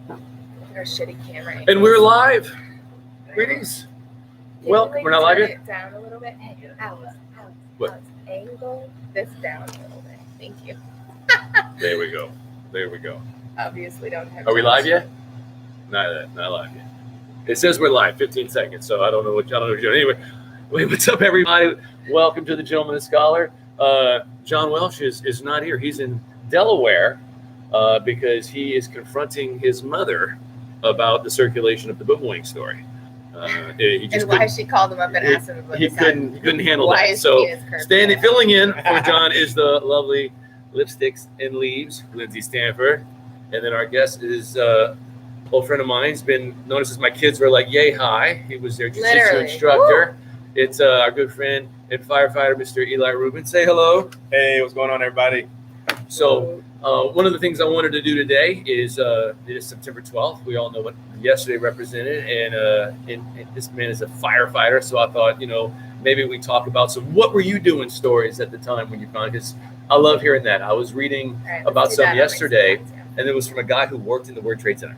Our shitty camera. And we're live. Greetings. Well, we're not live yet? It down a little bit. Hey, Alex, What? Angle this down a little bit. Thank you. There we go. There we go. Obviously don't have. Are we live yet? Not live yet. It says we're live, 15 seconds, so I don't know what you're doing. Anyway, what's up, everybody? Welcome to the Gentleman and Scholar. John Welsh is not here. He's in Delaware because he is confronting his mother about the circulation of the Boomawang story. He just and why she called him up and asked him about he couldn't handle why that. So filling in for John is the lovely Lipsticks and Leaves, Lindsey Stanford. And then our guest is old friend of mine. He's been noticed as my kids were like, yay, hi. He was their Jiu Jitsu instructor. Woo! It's our good friend and firefighter, Mr. Eli Ruben. Say hello. Hey, what's going on, everybody? So one of the things I wanted to do today is it is September 12th. We all know what yesterday represented, and this man is a firefighter. So I thought, maybe we talk about some what were you doing stories at the time when you found, because I love hearing that. I was reading about some yesterday, and it was from a guy who worked in the World Trade Center.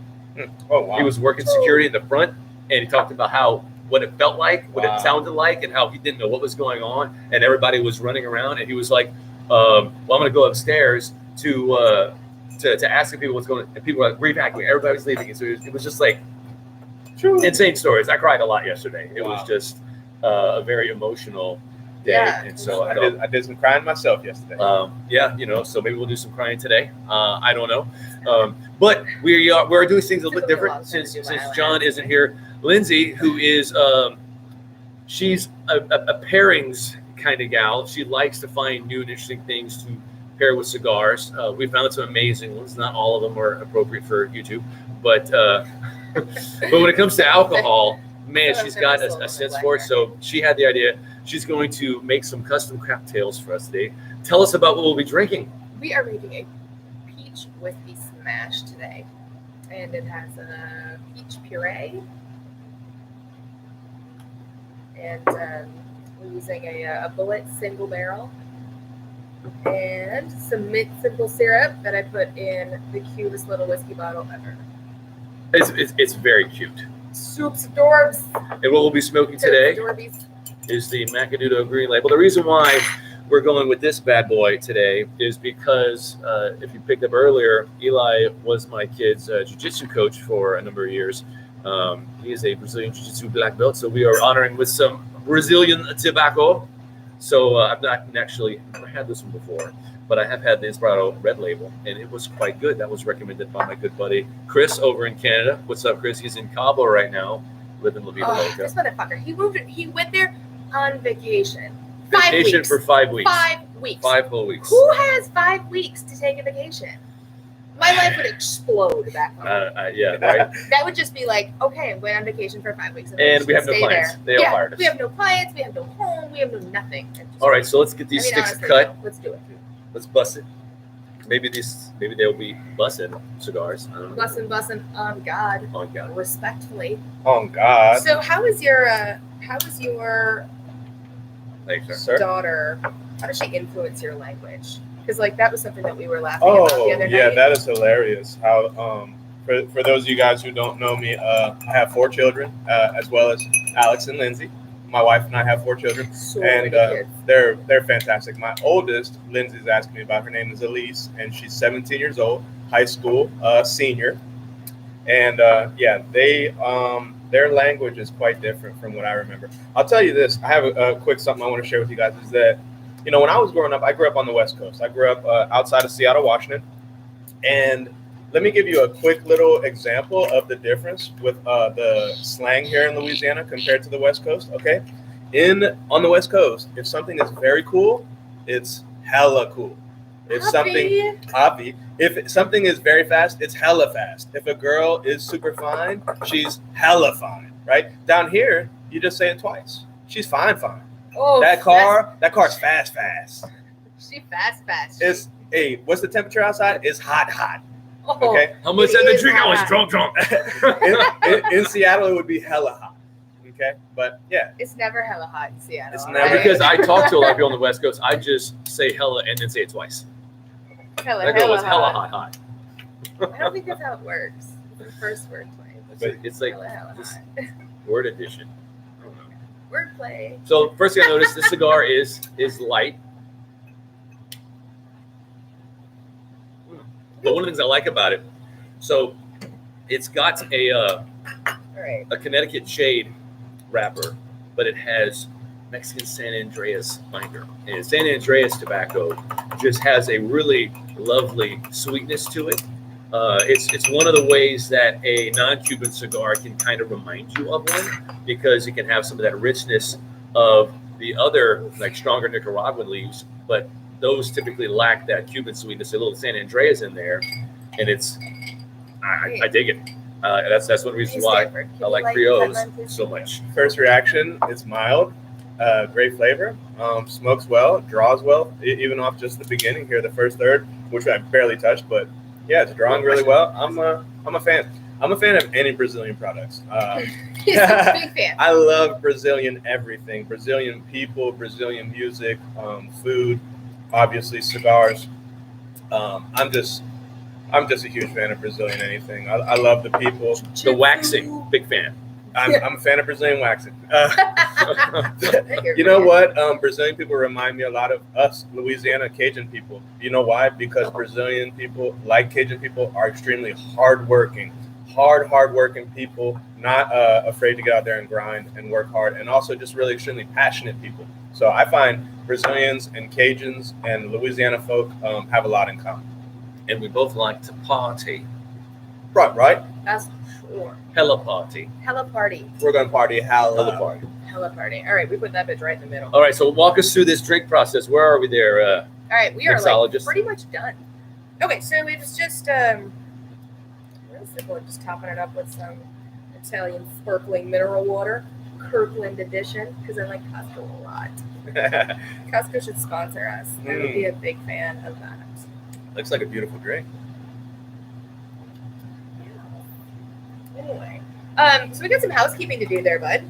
Oh, wow. He was working security in the front, and he talked about what it felt like, what it sounded like, and how he didn't know what was going on, and everybody was running around, and he was like, well, I'm going to go upstairs to ask people what's going on, and people were like, evacuate. Everybody was leaving, and so it was just like insane stories. I cried a lot yesterday. It was just a very emotional day, and so I did some crying myself yesterday. So maybe we'll do some crying today. I don't know, but we're doing things a little bit different since John isn't here. Lindsey, who is she's a pairings kind of gal. She likes to find new and interesting things to pair with cigars. We found some amazing ones. Not all of them are appropriate for YouTube, but when it comes to alcohol, man, she's got a sense for it. So she had the idea. She's going to make some custom cocktails for us today. Tell us about what we'll be drinking. We are making a peach whiskey smash today, and it has a peach puree, and we're using a bullet single barrel and some mint simple syrup that I put in the cutest little whiskey bottle ever. It's very cute. Soups adorbs. And what we'll be smoking today is the Macanudo Green Label. The reason why we're going with this bad boy today is because if you picked up earlier, Eli was my kid's jiu-jitsu coach for a number of years. He is a Brazilian jiu-jitsu black belt, so we are honoring with some Brazilian tobacco. So I've not actually never had this one before, but I have had the Inspirado Red Label, and it was quite good. That was recommended by my good buddy Chris over in Canada. What's up, Chris? He's in Cabo right now, living La Vida Loca. This motherfucker, he went there on vacation. Vacation for 5 weeks. 5 weeks. 5 whole weeks. Who has 5 weeks to take a vacation? My life would explode back home. Yeah, right. That would just be like, okay, I went on vacation for 5 weeks. And we have no clients. They all hired us. We have no clients. We have no home. We have no nothing. All right, so let's get these sticks honestly, cut. Let's do it. Let's bust it. Maybe they'll be busted cigars. I don't know. Bussin' on God. On God. Respectfully. On God. So how is your Thanks, sir. daughter? How does she influence your language? Because that was something that we were laughing about the other night. Yeah, that is hilarious. How for those of you guys who don't know me, I have 4 children, as well as Alex and Lindsey. My wife and I have 4 children, and they're fantastic. My oldest, Lindsey's asking me about. Her name is Elise, and she's 17 years old, high school senior, and their language is quite different from what I remember. I'll tell you this. I have a quick something I want to share with you guys is that, when I was growing up, I grew up on the West Coast. I grew up outside of Seattle, Washington. And let me give you a quick little example of the difference with the slang here in Louisiana compared to the West Coast, okay? On the West Coast, if something is very cool, it's hella cool. If something is very fast, it's hella fast. If a girl is super fine, she's hella fine, right? Down here, you just say it twice. She's fine. Oh, that car's fast. She fast. It's what's the temperature outside? It's hot. Oh, okay. How much did the drink? I was drunk. in Seattle, it would be hella hot. Okay, but yeah, it's never hella hot in Seattle. It's never because I talk to a lot of people on the West Coast. I just say hella and then say it twice. Hella that girl was hella hot. I don't think that's how it works. The first wordplay. It's like Hella this hot. word edition. I don't know. Wordplay. So first thing I noticed, this cigar is light. But one of the things I like about it, so it's got All right. a Connecticut shade wrapper, but it has Mexican San Andreas binder. And San Andreas tobacco just has a really lovely sweetness to it. It's one of the ways that a non-Cuban cigar can kind of remind you of one, because it can have some of that richness of the other, like, stronger Nicaraguan leaves, but those typically lack that Cuban sweetness. A little San Andreas in there, and it's I dig it. That's one of the reasons why Stanford, can I you like light Criollos that lamp, please? so much. First reaction, it's mild, great flavor, smokes well, draws well, even off just the beginning here, the first third, which I barely touched, but yeah, it's drawing really well. I'm a fan. I'm a fan of any Brazilian products. He's a big fan. I love Brazilian everything, Brazilian people, Brazilian music, food, obviously cigars. I'm just a huge fan of Brazilian anything. I love the people. The waxing, big fan. I'm a fan of Brazilian waxing. You know what? Brazilian people remind me a lot of us, Louisiana Cajun people. You know why? Because Brazilian people, like Cajun people, are extremely hardworking people, not afraid to get out there and grind and work hard, and also just really extremely passionate people. So I find Brazilians and Cajuns and Louisiana folk have a lot in common. And we both like to party. Right? That's sure. Hella party. Hella party. We're going to party Hella hella. party. Hella party. All right, we put that bitch right in the middle. All right, so walk us through this drink process. Where are we there? All right, we are like mixologist? pretty much done. Okay, so it was just real simple, just topping it up with some Italian sparkling mineral water, Kirkland edition, because I like Costco a lot. Costco should sponsor us. I would be a big fan of that. Looks like a beautiful drink. Anyway, so we got some housekeeping to do there, bud.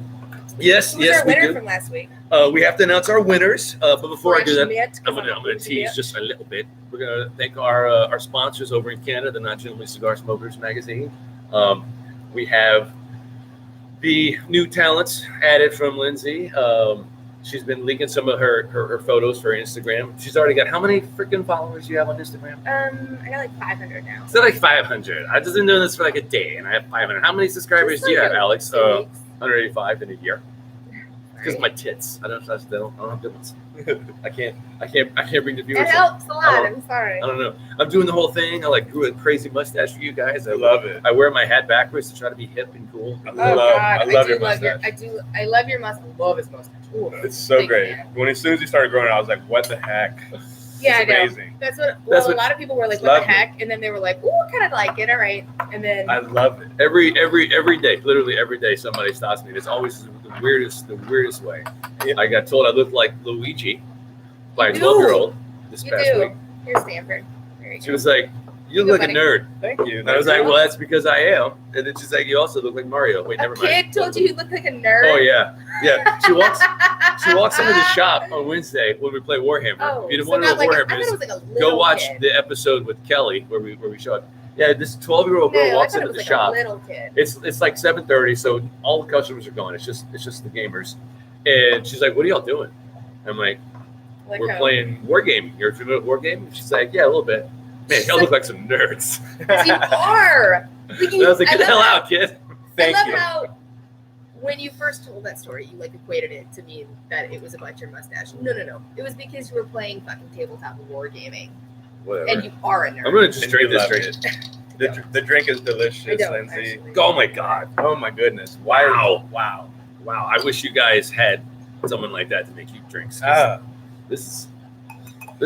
Yes, Who was yes, our we winner do. from last week? We have to announce our winners. But before I do that, Schmidt, I'm gonna tease just a little bit. We're gonna thank our sponsors over in Canada, the Not Gentlemen Cigar Smokers magazine. We have the new talents added from Lindsey. She's been leaking some of her photos for Instagram. She's already got, how many freaking followers do you have on Instagram? I got like 500 now. It's like 500. I've just been doing this for like a day, and I have 500. How many subscribers do you have, Alex? 2 weeks. 185 in a year. Because of my tits. I don't have good ones. I can't bring the viewers. It helps a I lot. don't- I'm sorry. I don't know. I'm doing the whole thing. I like grew a crazy mustache for you guys. I love it. I wear my hat backwards to try to be hip and cool. Oh I God, love I your do love your. mustache. I love your mustache. Love his mustache. Ooh, It's so big great. fan. As soon as you started growing, I was like, "What the heck?" Yeah, It's I know. amazing. That's what. That's A what- lot of people were like, it's "What the lovely. heck?" And then they were like, "Ooh, I kind of like it. All right." And then I love it. Every day, literally every day, somebody stops me. It's always the weirdest way. Yeah. I got told I looked like Luigi by a You do. 12-year-old this you past do. week. Here's Stanford. There you She go. was like, "You Good look a buddy. nerd." Thank you. And I was like, "Well, that's because I am." And then she's like, "You also look like Mario." Wait, A never mind. kid told you you look like a nerd. Oh yeah. She walks into the shop on Wednesday when we play Warhammer. Oh, If you didn't so want to know not like what I Warhammer thought is, it was like a little go watch kid. the episode with Kelly where we show up. Yeah, this 12-year-old girl No, walks I thought into it was the like shop. a little kid. It's like 7:30, so all the customers are gone. It's just the gamers. And she's like, "What are y'all doing?" I'm like, Like "We're how- playing Wargame. You're familiar with Wargame?" She's like, "Yeah, a little bit." Man, y'all look like some nerds. You are. And I was like, "Get the hell out, kid." Thank I love you. how when you first told that story, you like equated it to mean that it was about your mustache. No. It was because you were playing fucking tabletop wargaming, Whatever. and you are a nerd. I'm gonna just And drink you this love drink. it. The drink is I delicious, don't, Lindsay. actually. Oh my god. Oh my goodness. Wow. Wow. Wow. I wish you guys had someone like that to make you drinks. 'Cause Ah, This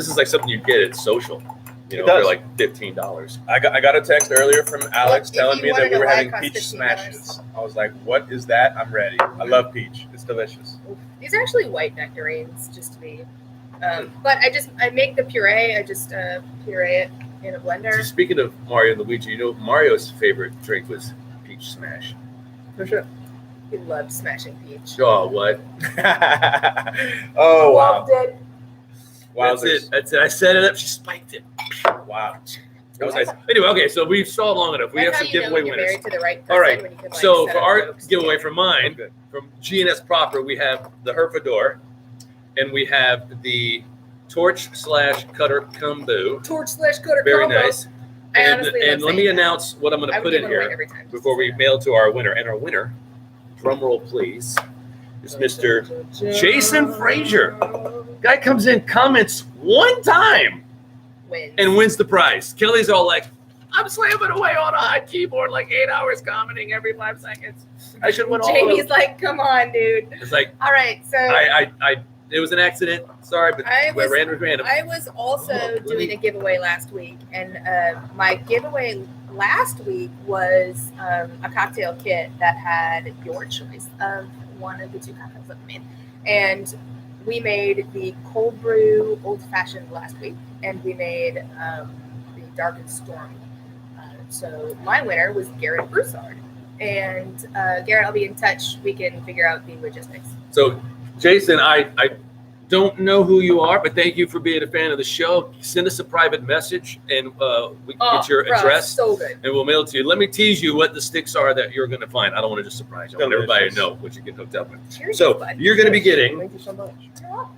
is like something you get at social. You It know, for does. like $15. I got a text earlier from Alex If telling you me wanna that we know were why it having costs peach $15. smashes. I was like, "What is that?" I'm ready. I love peach. It's delicious. These are actually white nectarines, just to be. But I make the puree. I just puree it in a So blender. speaking of Mario and Luigi, you know Mario's favorite drink was peach smash. For sure. He loved smashing peach. Oh, what? Oh wow. Loved it. Wow. That's it. I set it up. She spiked it. Wow. That was nice. Anyway, okay, so we've stalled long enough. We That's have how some you know giveaway when you're winners. married to the right person, All right. when you can, like, So set for up our jokes giveaway together. from mine, Okay. from GNS proper, we have the Herfador, and we have the torch/cutter combo. Torch/cutter Very combo. nice. I And, honestly and love let me saying that. announce what I'm going I to would put in give one away here every time. before we mail to our winner. And our winner, drum roll please, is Mr. Jason Frazier. Guy comes in, comments one time, Wins. and wins the prize. Kelly's all like, I'm slamming away on a hot keyboard like 8 hours commenting every 5 seconds. I should win all of them. Jamie's like, come on, dude. It's like, All right, so it was an accident. Sorry, but I was random. I was also doing a giveaway last week, and my giveaway last week was a cocktail kit that had your choice of one of the 2 cocktails that we made. And we made the cold brew old fashioned last week, and we made the dark and stormy. So my winner was Garrett Broussard. And Garrett, I'll be in touch. We can figure out the logistics. So, Jason, I don't know who you are, but thank you for being a fan of the show. Send us a private message, and we can get your address, So good. and we'll mail it to you. Let me tease you what the sticks are that you're going to find. I don't want to just surprise you. I want everybody to know what you get hooked up with. Cheers, So, bud. you're going to be getting Thank you so much.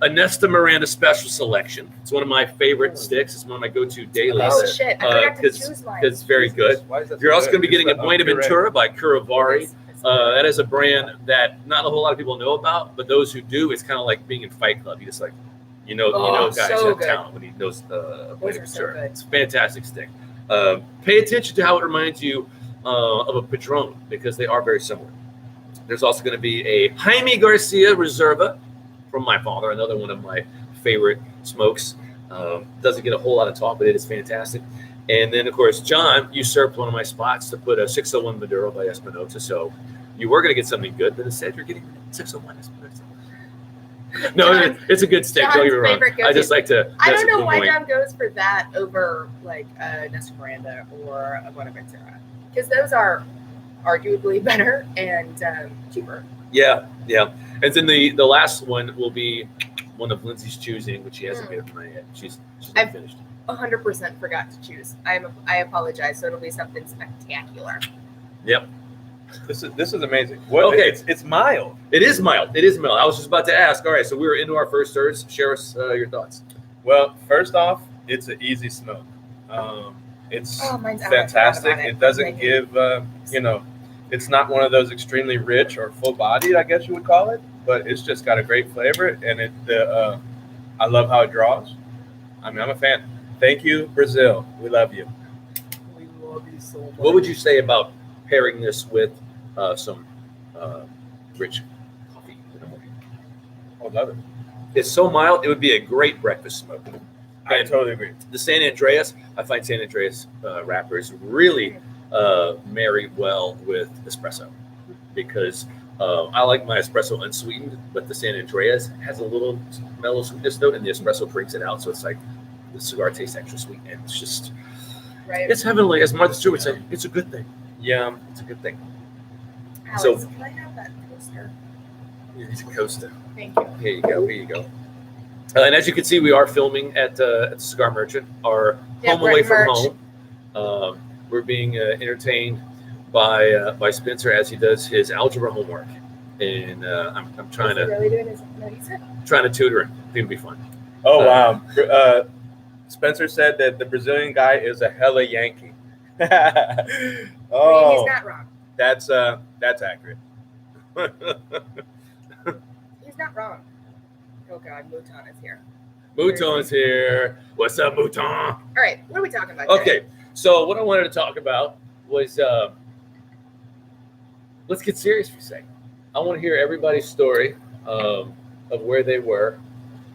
a Nesta Miranda Special Selection. It's one of my favorite sticks. It's one of my go-to dailies. Oh shit! I forgot to 'cause- choose mine. It's very good. Why is that You're so also good? going to be getting a It's Buenaventura by Curavari. It's That is a brand that not a whole lot of people know about, but those who do, it's kind of like being in Fight Club. You just like, you know, guys so have good. talent when he knows Those are so good. It's a fantastic stick. Pay attention to how it reminds you of a Padron because they are very similar. There's also going to be a Jaime Garcia Reserva from my father, another one of my favorite smokes. Doesn't get a whole lot of talk, but it is fantastic. And then, of course, John usurped one of my spots to put a 601 Maduro by Espinosa. So you were going to get something good, but instead you're getting 601 Espinosa. No, John's- it's a good stick. John's Don't get me wrong. favorite I just like to. I don't know that's why Boomawang. John goes for that over like Nesta Miranda or a Buenaventura, because those are arguably better and cheaper. Yeah. And then the last one will be one of Lindsay's choosing, which she hasn't made up her mind yet. She's not finished. 100% forgot to choose. I apologize. So it'll be something spectacular. Yep. This is amazing. What? Okay. It's mild. It is mild. I was just about to ask. All right, so we were into our first stirs. Share us your thoughts. Well, first off, it's an easy smoke. It's Mine's out. I forgot fantastic. about It doesn't Thank give, it's not one of those extremely rich or full-bodied, I guess you would call it, but it's just got a great flavor, and I love how it draws. I mean, I'm a fan. Thank you, Brazil. We love you. We love you so much. What would you say about pairing this with some rich coffee in the morning? I love it. It's so mild. It would be a great breakfast smoke. I And totally agree. the San Andreas, I find San Andreas wrappers really marry well with espresso because I like my espresso unsweetened, but the San Andreas has a little mellow sweetness note, and the espresso brings it out. So it's like the cigar tastes extra sweet, and it's just Right. it's heavenly. As Martha Stewart said, it's a good thing. Yeah. It's a good thing. Alex, so- can I have that poster? It's a coaster. Thank you. Here you go. And as you can see, we are filming at the Cigar Merchant, our home away from merch. home. We're being entertained by Spencer as he does his algebra homework, and I'm trying Is he to really doing his notice? tutor him. I think it'll be fun. Oh, wow. Spencer said that the Brazilian guy is a hella Yankee. Oh, He's not wrong. that's accurate. He's not wrong. Oh God, Mouton is here. Mouton's here. What's up, Mouton? All right, what are we talking about? today? Okay, so what I wanted to talk about was let's get serious for a second. I want to hear everybody's story of where they were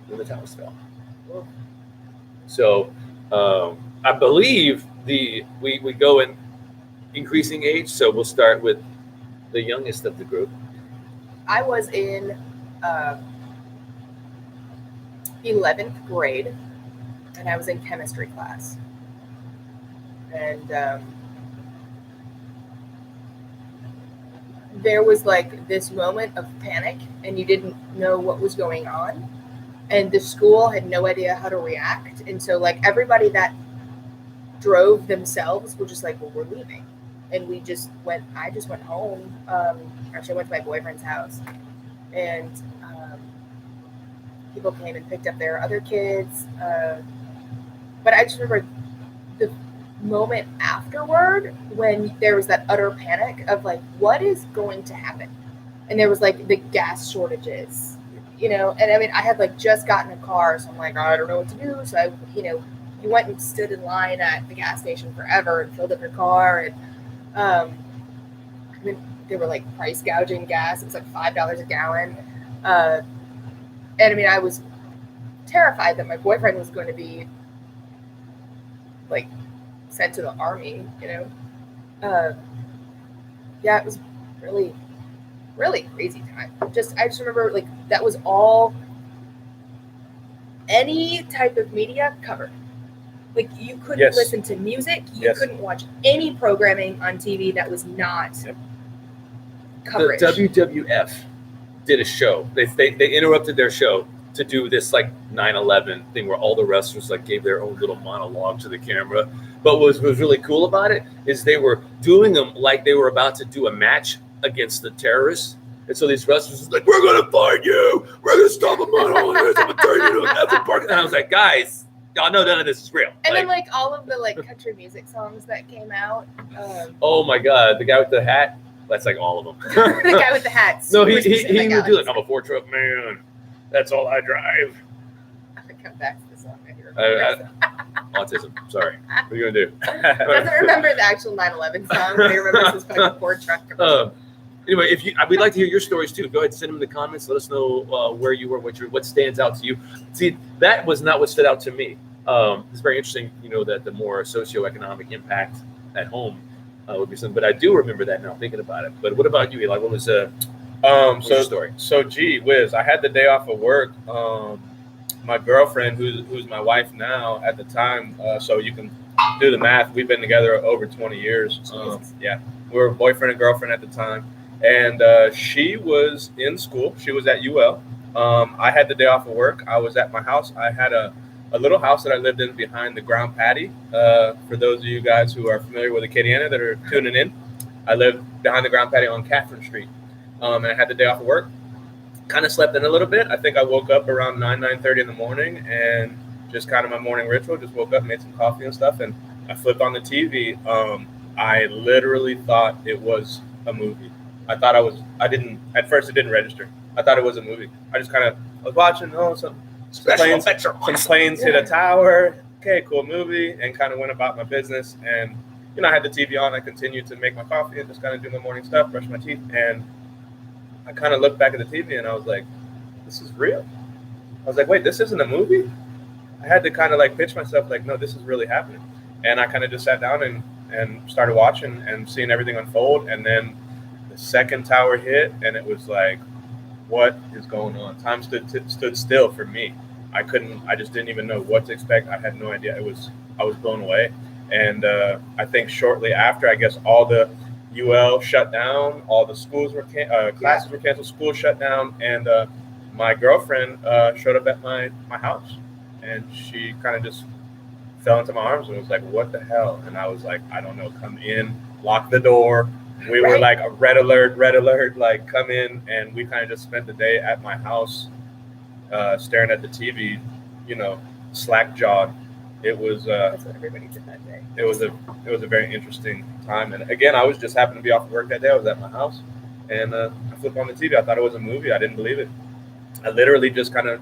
when the towers fell. So I believe we go in increasing age. So we'll start with the youngest of the group. I was in 11th grade, and I was in chemistry class. And there was like this moment of panic, and you didn't know what was going on. And the school had no idea how to react. And so like everybody that drove themselves were just like, well, we're leaving. And I just went home. Actually, I went to my boyfriend's house, and people came and picked up their other kids. But I just remember the moment afterward when there was that utter panic of like, what is going to happen? And there was like the gas shortages, and I mean, I had like just gotten a car, so I'm like, I don't know what to do. So I, you went and stood in line at the gas station forever and filled up your car. And I mean, they were like price gouging gas. It was like $5 a gallon. And I mean, I was terrified that my boyfriend was going to be like sent to the army, yeah, it was really, really crazy time. I just remember like that was all any type of media covered. Like you couldn't listen to music, you couldn't watch any programming on TV that was not coverage. The WWF did a show. They interrupted their show to do this like 9/11 thing where all the wrestlers like gave their own little monologue to the camera. But what was really cool about it is they were doing them like they were about to do a match against the terrorists. And so these wrestlers was like, we're going to find you. We're going to stop them on all this. I'm going to turn you to an effing park. And I was like, guys, y'all know none of this is real. And then like all of the like country music songs that came out. Oh my God. The guy with the hat. That's like all of them. The guy with the hat. No, he would do like, I'm a 4-truck man. That's all I drive. I have to come back to the song. Autism. Sorry. What are you going to do? Doesn't remember the actual 9/11 song, but he remembers his fucking Ford truck. Anyway, we'd like to hear your stories too. Go ahead and send them in the comments. Let us know where you were, what stands out to you. See, that was not what stood out to me. It's very interesting, that the more socioeconomic impact at home would be something. But I do remember that now, thinking about it. But what about you, Eli? What was your story? So gee whiz, I had the day off of work. My girlfriend, who's my wife now, at the time, so you can do the math. We've been together over 20 years. Yeah, we were boyfriend and girlfriend at the time. And she was in school. She was at UL. I had the day off of work. I was at my house. I had a little house that I lived in behind the ground patty. For those of you guys who are familiar with Acadiana that are tuning in, I lived behind the ground patty on Catherine Street. And I had the day off of work. Kind of slept in a little bit. I think I woke up around 9:30 in the morning, and just kind of my morning ritual, just woke up, made some coffee and stuff, and I flipped on the TV. I literally thought it was a movie. At first it didn't register. I thought it was a movie. I just kind of was watching, some planes hit a tower. Okay, cool movie, and kind of went about my business. And, I had the TV on. I continued to make my coffee and just kind of do my morning stuff, brush my teeth. And I kind of looked back at the TV and I was like, this is real. I was like, wait, this isn't a movie? I had to kind of like pitch myself like, no, this is really happening. And I kind of just sat down and started watching and seeing everything unfold. And then the second tower hit, and it was like, what is going on? Time stood still for me. I just didn't even know what to expect. I had no idea. I was blown away. And I think shortly after, I guess all the UL shut down, all the schools were classes were canceled, schools shut down, and my girlfriend showed up at my house, and she kind of just fell into my arms and was like, what the hell? And I was like, I don't know, come in, lock the door. We were like a red alert, like come in. And we kind of just spent the day at my house staring at the TV, slack jawed. It was that's what everybody did that day. It was a very interesting time. And again, I was just happened to be off of work that day. I was at my house, and I flipped on the TV. I thought it was a movie. I didn't believe it. I literally just kind of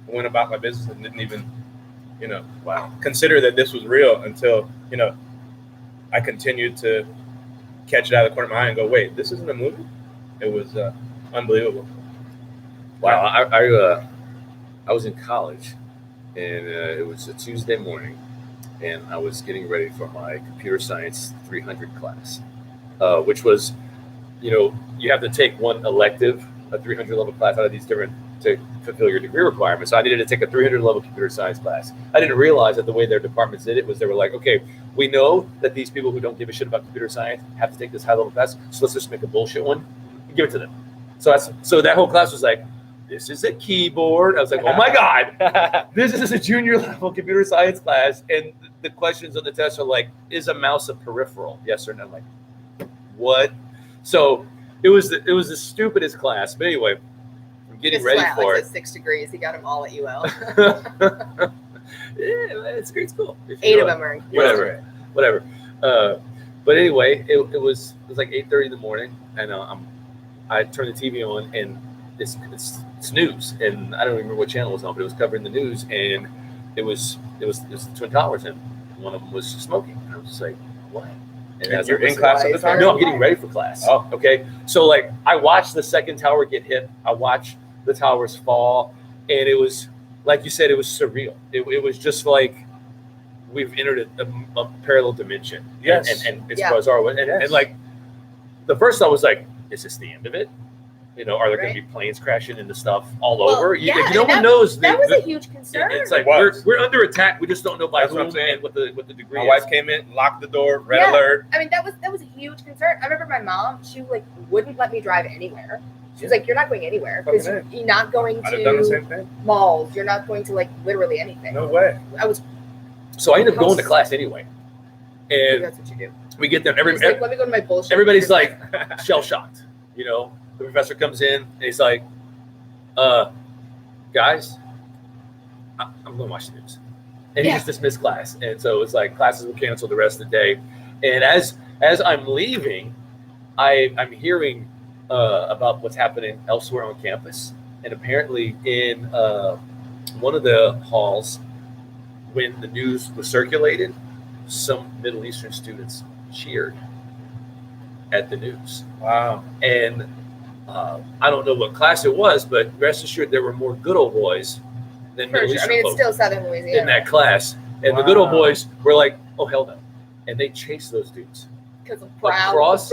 went about my business and didn't even, consider that this was real until, I continued to catch it out of the corner of my eye and go, wait, this isn't a movie? It was unbelievable. Wow. I was in college, and it was a Tuesday morning, and I was getting ready for my computer science 300 class, which was, you have to take one elective, a 300 level class out of these different to fulfill your degree requirements. So I needed to take a 300 level computer science class. I didn't realize that the way their departments did it was they were like, okay, we know that these people who don't give a shit about computer science have to take this high level class, so let's just make a bullshit one and give it to them. So that whole class was like, this is a keyboard. I was like, oh my God, this is a junior level computer science class. And the questions on the test are like, is a mouse a peripheral? Yes or no? I'm like, what? So it was the stupidest class. But anyway, I'm getting ready for it. 6 degrees. He got them all at UL. Yeah, it's a great school. 8 of them are in whatever. But anyway, it was like 8:30 in the morning, and I turned the TV on, and it's news, and I don't remember what channel it was on, but it was covering the news, and it was the Twin Towers, and one of them was smoking, and I was just like, what? And as You're in class at the time? No, I'm getting ready for class. Oh, okay. So like, I watched the second tower get hit. I watched the towers fall, and it was like you said, it was surreal. It was just like we've entered a parallel dimension. Yes. And it's bizarre. And like, the first thought was like, is this the end of it? You know, are there going to be planes crashing into stuff all over? No one knows. That was a huge concern. It's like we're under attack. We just don't know by whom and what the degree. My wife came in, locked the door, red alert. I mean, that was a huge concern. I remember my mom. She like wouldn't let me drive anywhere. She was like, "You're not going anywhere because you're not going I'd have done the same thing. Malls. You're not going to like literally anything." No way. So I ended up going to class anyway, and that's what you do. We get there. Let me go to my bullshit. Everybody's like shell shocked. You know, the professor comes in and he's like, "Guys, I'm going to watch the news," and he just dismissed class. And so it's like classes were canceled the rest of the day. And as I'm leaving, I'm hearing about what's happening elsewhere on campus, and apparently in one of the halls, when the news was circulated, some Middle Eastern students cheered at the news. Wow. And I don't know what class it was, but rest assured there were more good old boys than Middle Eastern it's folks still Southern Louisiana in that class. And the good old boys were like, oh, hell no. And they chased those dudes because I'm proud across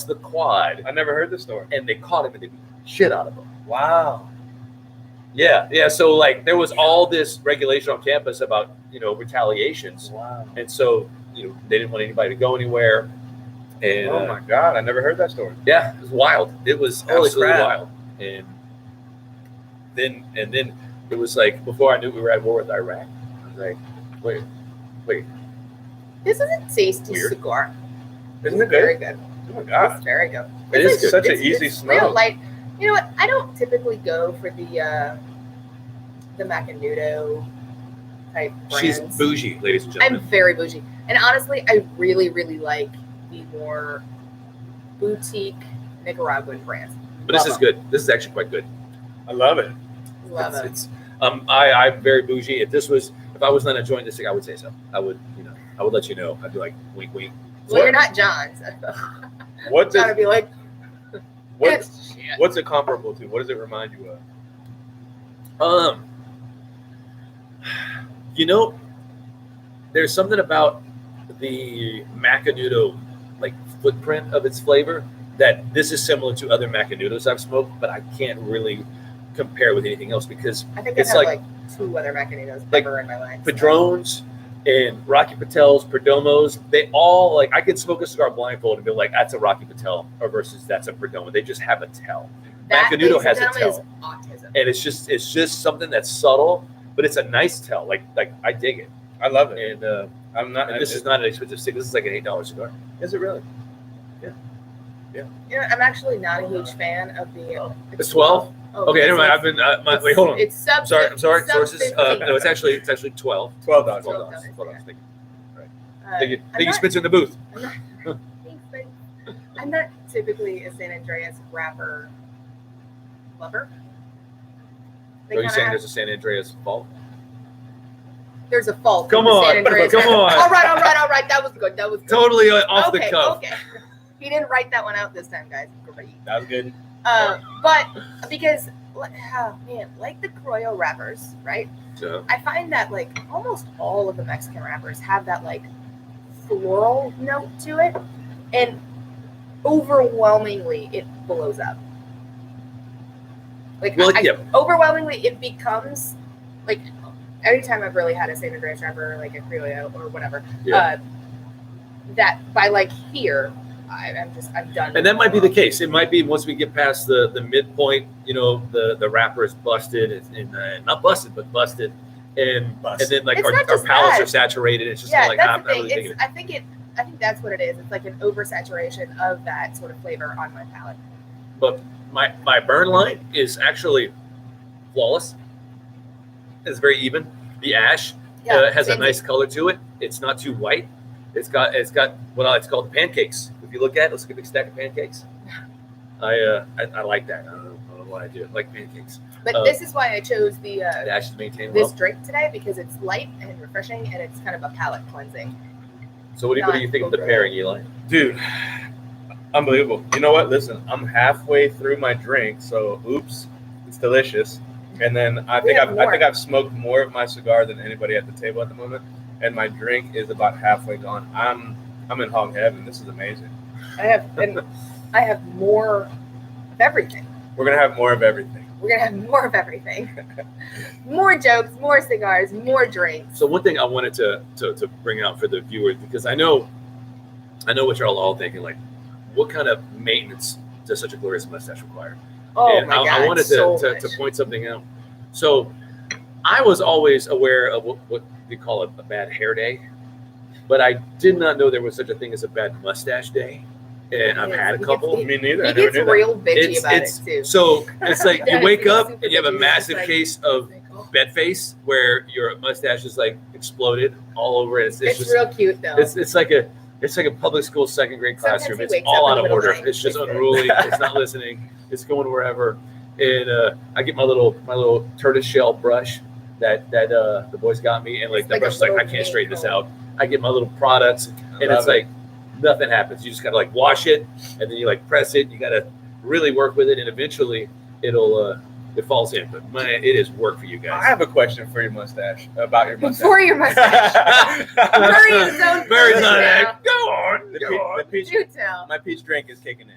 the quad. I never heard this story. And they caught him and they beat the shit out of him. Wow. Yeah. So like there was all this regulation on campus about, retaliations. Wow. And so, they didn't want anybody to go anywhere. And oh my God, I never heard that story. Yeah, it was wild. It was absolutely wild. And then it was like before I knew we were at war with Iraq. I was like, wait. This is a tasty cigar. Isn't it good? Very good. Oh my God. It's very good. It is such an easy smell. Real light. You know what? I don't typically go for the Macanudo type brands. She's bougie, ladies and gentlemen. I'm very bougie. And honestly, I really, really like the more boutique Nicaraguan brands. But this is good. This is actually quite good. I love it. Love it. I'm very bougie. If I was not enjoying this thing, I would say so. I would let you know. I'd be like, wink, wink. Well, you're not John. What's it? Be like, what's it comparable to? What does it remind you of? There's something about the Macanudo footprint of its flavor that this is similar to other Macanudos I've smoked, but I can't really compare with anything else because I think I've had 2 other Macanudos ever in my life. Padrones and Rocky Patels, Perdomos, they all I could smoke a cigar blindfold and be like, that's a Rocky Patel or versus that's a Perdomo. They just have a tell. Macanudo has a tell. Is autism. And it's just something that's subtle, but it's a nice tell. Like I dig it. I love it. And this is not an expensive stick. This is like an $8 cigar. Is it really? Yeah. I'm actually not a huge fan of the. It's 12. Oh, okay, never mind. I've been. Wait, hold on. It's sub. I'm sorry. Sources. No, it's actually 12. $12. $12. Thank you, Spencer, in the booth. I'm not typically a San Andreas wrapper lover. Are you saying there's a San Andreas fault? There's a fault. Come on. All right. That was good. Totally off the cuff. Okay. He didn't write that one out this time, guys. Great. That was good. But because, like the Croyo wrappers, right? Yeah. I find that almost all of the Mexican wrappers have that floral note to it, and overwhelmingly it blows up. Overwhelmingly it becomes every time I've really had a San Andreas wrapper, a Criollo or whatever, that by here, I'm done. And that might be the case. It might be once we get past the midpoint, the wrapper is busted and not busted, but busted, and then like It's our not just palates that. are saturated. It's just Yeah, like that's I'm the not thing. really digging it. I think that's what it is. It's like an oversaturation of that sort of flavor on my palate. But my burn line is actually flawless. It's very even. The ash has a nice color to it. It's not too white. It's got what I like to call the pancakes. If you look at it, it's like a big stack of pancakes. I like that. I don't know why I do. I like pancakes. But this is why I chose the ash is maintained this well. drink today, because it's light and refreshing, and it's kind of a palate cleansing. So what do you think of the pairing, Eli? Dude, unbelievable. You know what? Listen, I'm halfway through my drink, so oops, it's delicious. And then I think I've smoked more of my cigar than anybody at the table at the moment, and my drink is about halfway gone. I'm in hog heaven. This is amazing. I have more of everything. We're gonna have more of everything. We're gonna have more of everything. More jokes, more cigars, more drinks. So one thing I wanted to bring out for the viewers, because I know what you're all thinking, like, what kind of maintenance does such a glorious mustache require? Oh and my God! I wanted to point something out. So I was always aware of what we call a bad hair day, but I did not know there was such a thing as a bad mustache day. And I've had a couple. Me neither. He gets real bitchy about it too. So it's like you wake up super and you have a bitchy. massive It's like- case of bed face where your mustache is like exploded all over it. It's just real cute though. it's like a public school second grade Sometimes classroom. he It's wakes all up in out the of middle of order. the night. It's just It's good. unruly. It's not listening. It's going wherever. And I get my little tortoise shell brush that the boys got me, and like It's the like a brush is like, I little can't straighten this mini out. I get my little products, and it's like nothing happens. You just gotta like wash it, and then you like press it. You gotta really work with it, and eventually it falls in. But man, it is work for you I guys. have a question for your mustache about your mustache. For your mustache. Murray's own Mary's person on now. that. Go on. The peach, Do tell. my peach drink is kicking in.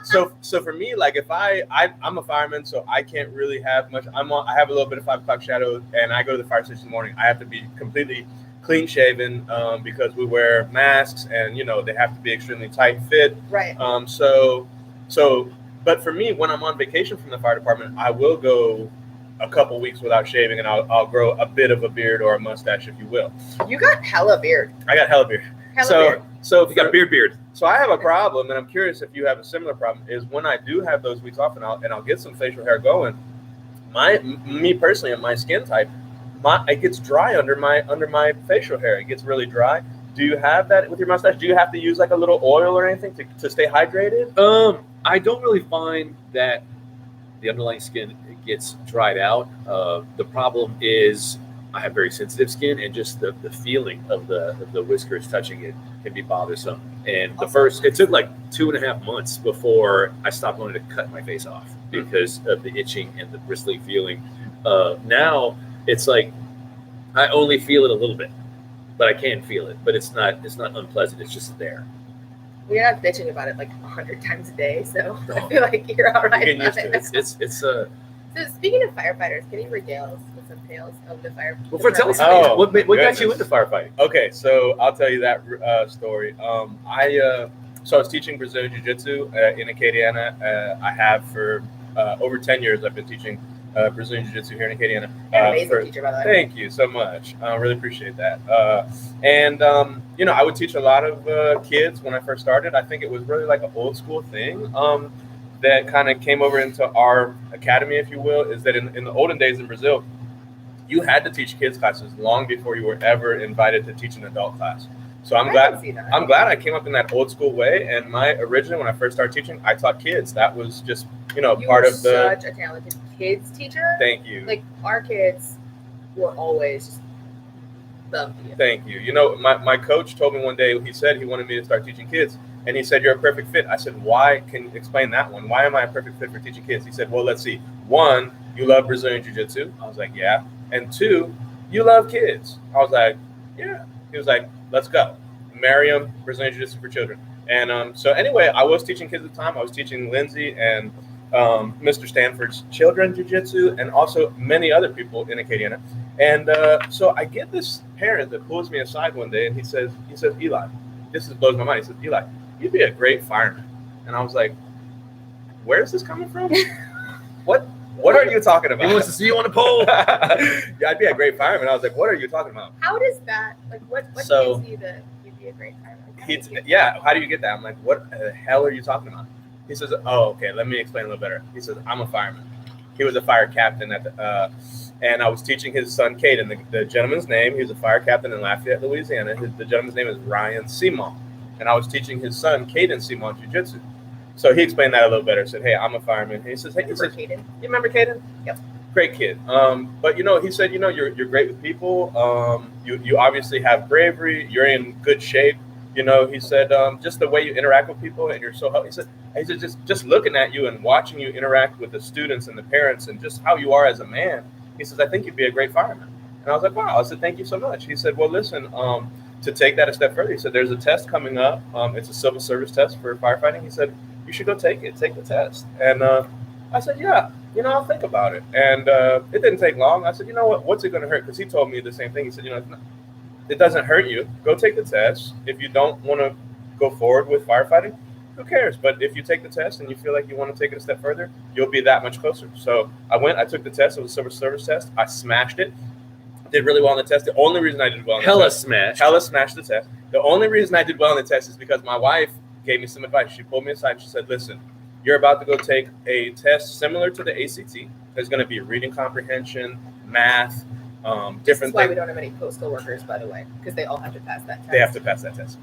So for me, like if I'm a fireman, so I can't really have much. I have a little bit of 5 o'clock shadow, and I go to the fire station in the morning. I have to be completely clean shaven because we wear masks, and they have to be extremely tight fit. Right. But for me, when I'm on vacation from the fire department, I will go a couple weeks without shaving, and I'll grow a bit of a beard or a mustache, if you will. You got hella beard. I got hella beard. Beard. So You got beard. So I have a problem, and I'm curious if you have a similar problem. Is when I do have those weeks off, and I'll get some facial hair going. Me personally, and my skin type, it gets dry under my facial hair. It gets really dry. Do you have that with your mustache? Do you have to use like a little oil or anything to stay hydrated? I don't really find that the underlying skin gets dried out. The problem is I have very sensitive skin, and just the feeling of the whiskers touching it can be bothersome. And it took like 2.5 months before I stopped wanting to cut my face off because of the itching and the bristly feeling. Now it's like I only feel it a little bit, but I can feel it. But it's not unpleasant. It's just there. We're not bitching about it like 100 times a day, so I feel like you're all right. Getting used to it. It's So speaking of firefighters, can you regale us with some tales of the fire? Well, tell us Oh, what got goodness. you into firefighting? Okay, so I'll tell you that story. I was teaching Brazilian Jiu Jitsu in Acadiana. I have for over 10 years. I've been teaching Brazilian Jiu Jitsu here in Acadiana. You're an amazing teacher, by the way. Thank you so much. I really appreciate that. I would teach a lot of kids when I first started. I think it was really like an old school thing that kind of came over into our academy, if you will, is that in the olden days in Brazil, you had to teach kids classes long before you were ever invited to teach an adult class. So I'm glad I came up in that old school way. And originally when I first started teaching, I taught kids. That was just part of the. Such a talented kids teacher. Thank you. Like our kids were always loved you. Thank you. My coach told me one day, he said he wanted me to start teaching kids. And he said, you're a perfect fit. I said, why? Can you explain that one? Why am I a perfect fit for teaching kids? He said, well, let's see. 1, you love Brazilian Jiu-Jitsu. I was like, yeah. And 2, you love kids. I was like, yeah. He was like, let's go. Mariam, Brazilian Jiu-Jitsu for children. And so anyway, I was teaching kids at the time. I was teaching Lindsey and Mr. Stanford's children Jiu-Jitsu, and also many other people in Acadiana. And so I get this parent that pulls me aside one day, and he says, Eli, blows my mind. He says, Eli, you'd be a great fireman. And I was like, where is this coming from? What what are you talking about? He wants to see you on the pole. Yeah, I'd be a great fireman. I was like, what are you talking about? How does that, like, what So- gives you the, you'd be a great fireman? How do you get Yeah, how do you get that? I'm like, what the hell are you talking about? He says, oh, okay, let me explain a little better. He says, I'm a fireman. He was a fire captain at the, and I was teaching his son, Caden, the gentleman's name. He was a fire captain in Lafayette, Louisiana. The gentleman's name is Ryan Simon. And I was teaching his son, Caden Simon, Jiu Jitsu. So he explained that a little better. Said, hey, I'm a fireman. And he says, hey, Caden? you remember Caden? Yep. Great kid. But, he said, you're great with people. You obviously have bravery. You're in good shape. He said, just the way you interact with people and you're so healthy. He said, just looking at you and watching you interact with the students and the parents and just how you are as a man. He says, I think you'd be a great fireman. And I was like, wow. I said, thank you so much. He said, well, listen, to take that a step further, he said, there's a test coming up. It's a civil service test for firefighting. He said, you should go take the test. And I said, yeah, I'll think about it. And it didn't take long. I said, you know what, what's it going to hurt? Because he told me the same thing. He said, it doesn't hurt you. Go take the test. If you don't want to go forward with firefighting, who cares? But if you take the test and you feel like you want to take it a step further, you'll be that much closer. So I took the test. It was a civil service test. I smashed it. Did really well on the test. The only reason I did well on the test. Hella smashed the test. The only reason I did well on the test is because my wife gave me some advice. She pulled me aside. She said, listen, you're about to go take a test similar to the ACT. There's going to be reading comprehension, math, different This is why we things. don't have any postal workers, by the way, because they all have to pass that test. They have to pass that test.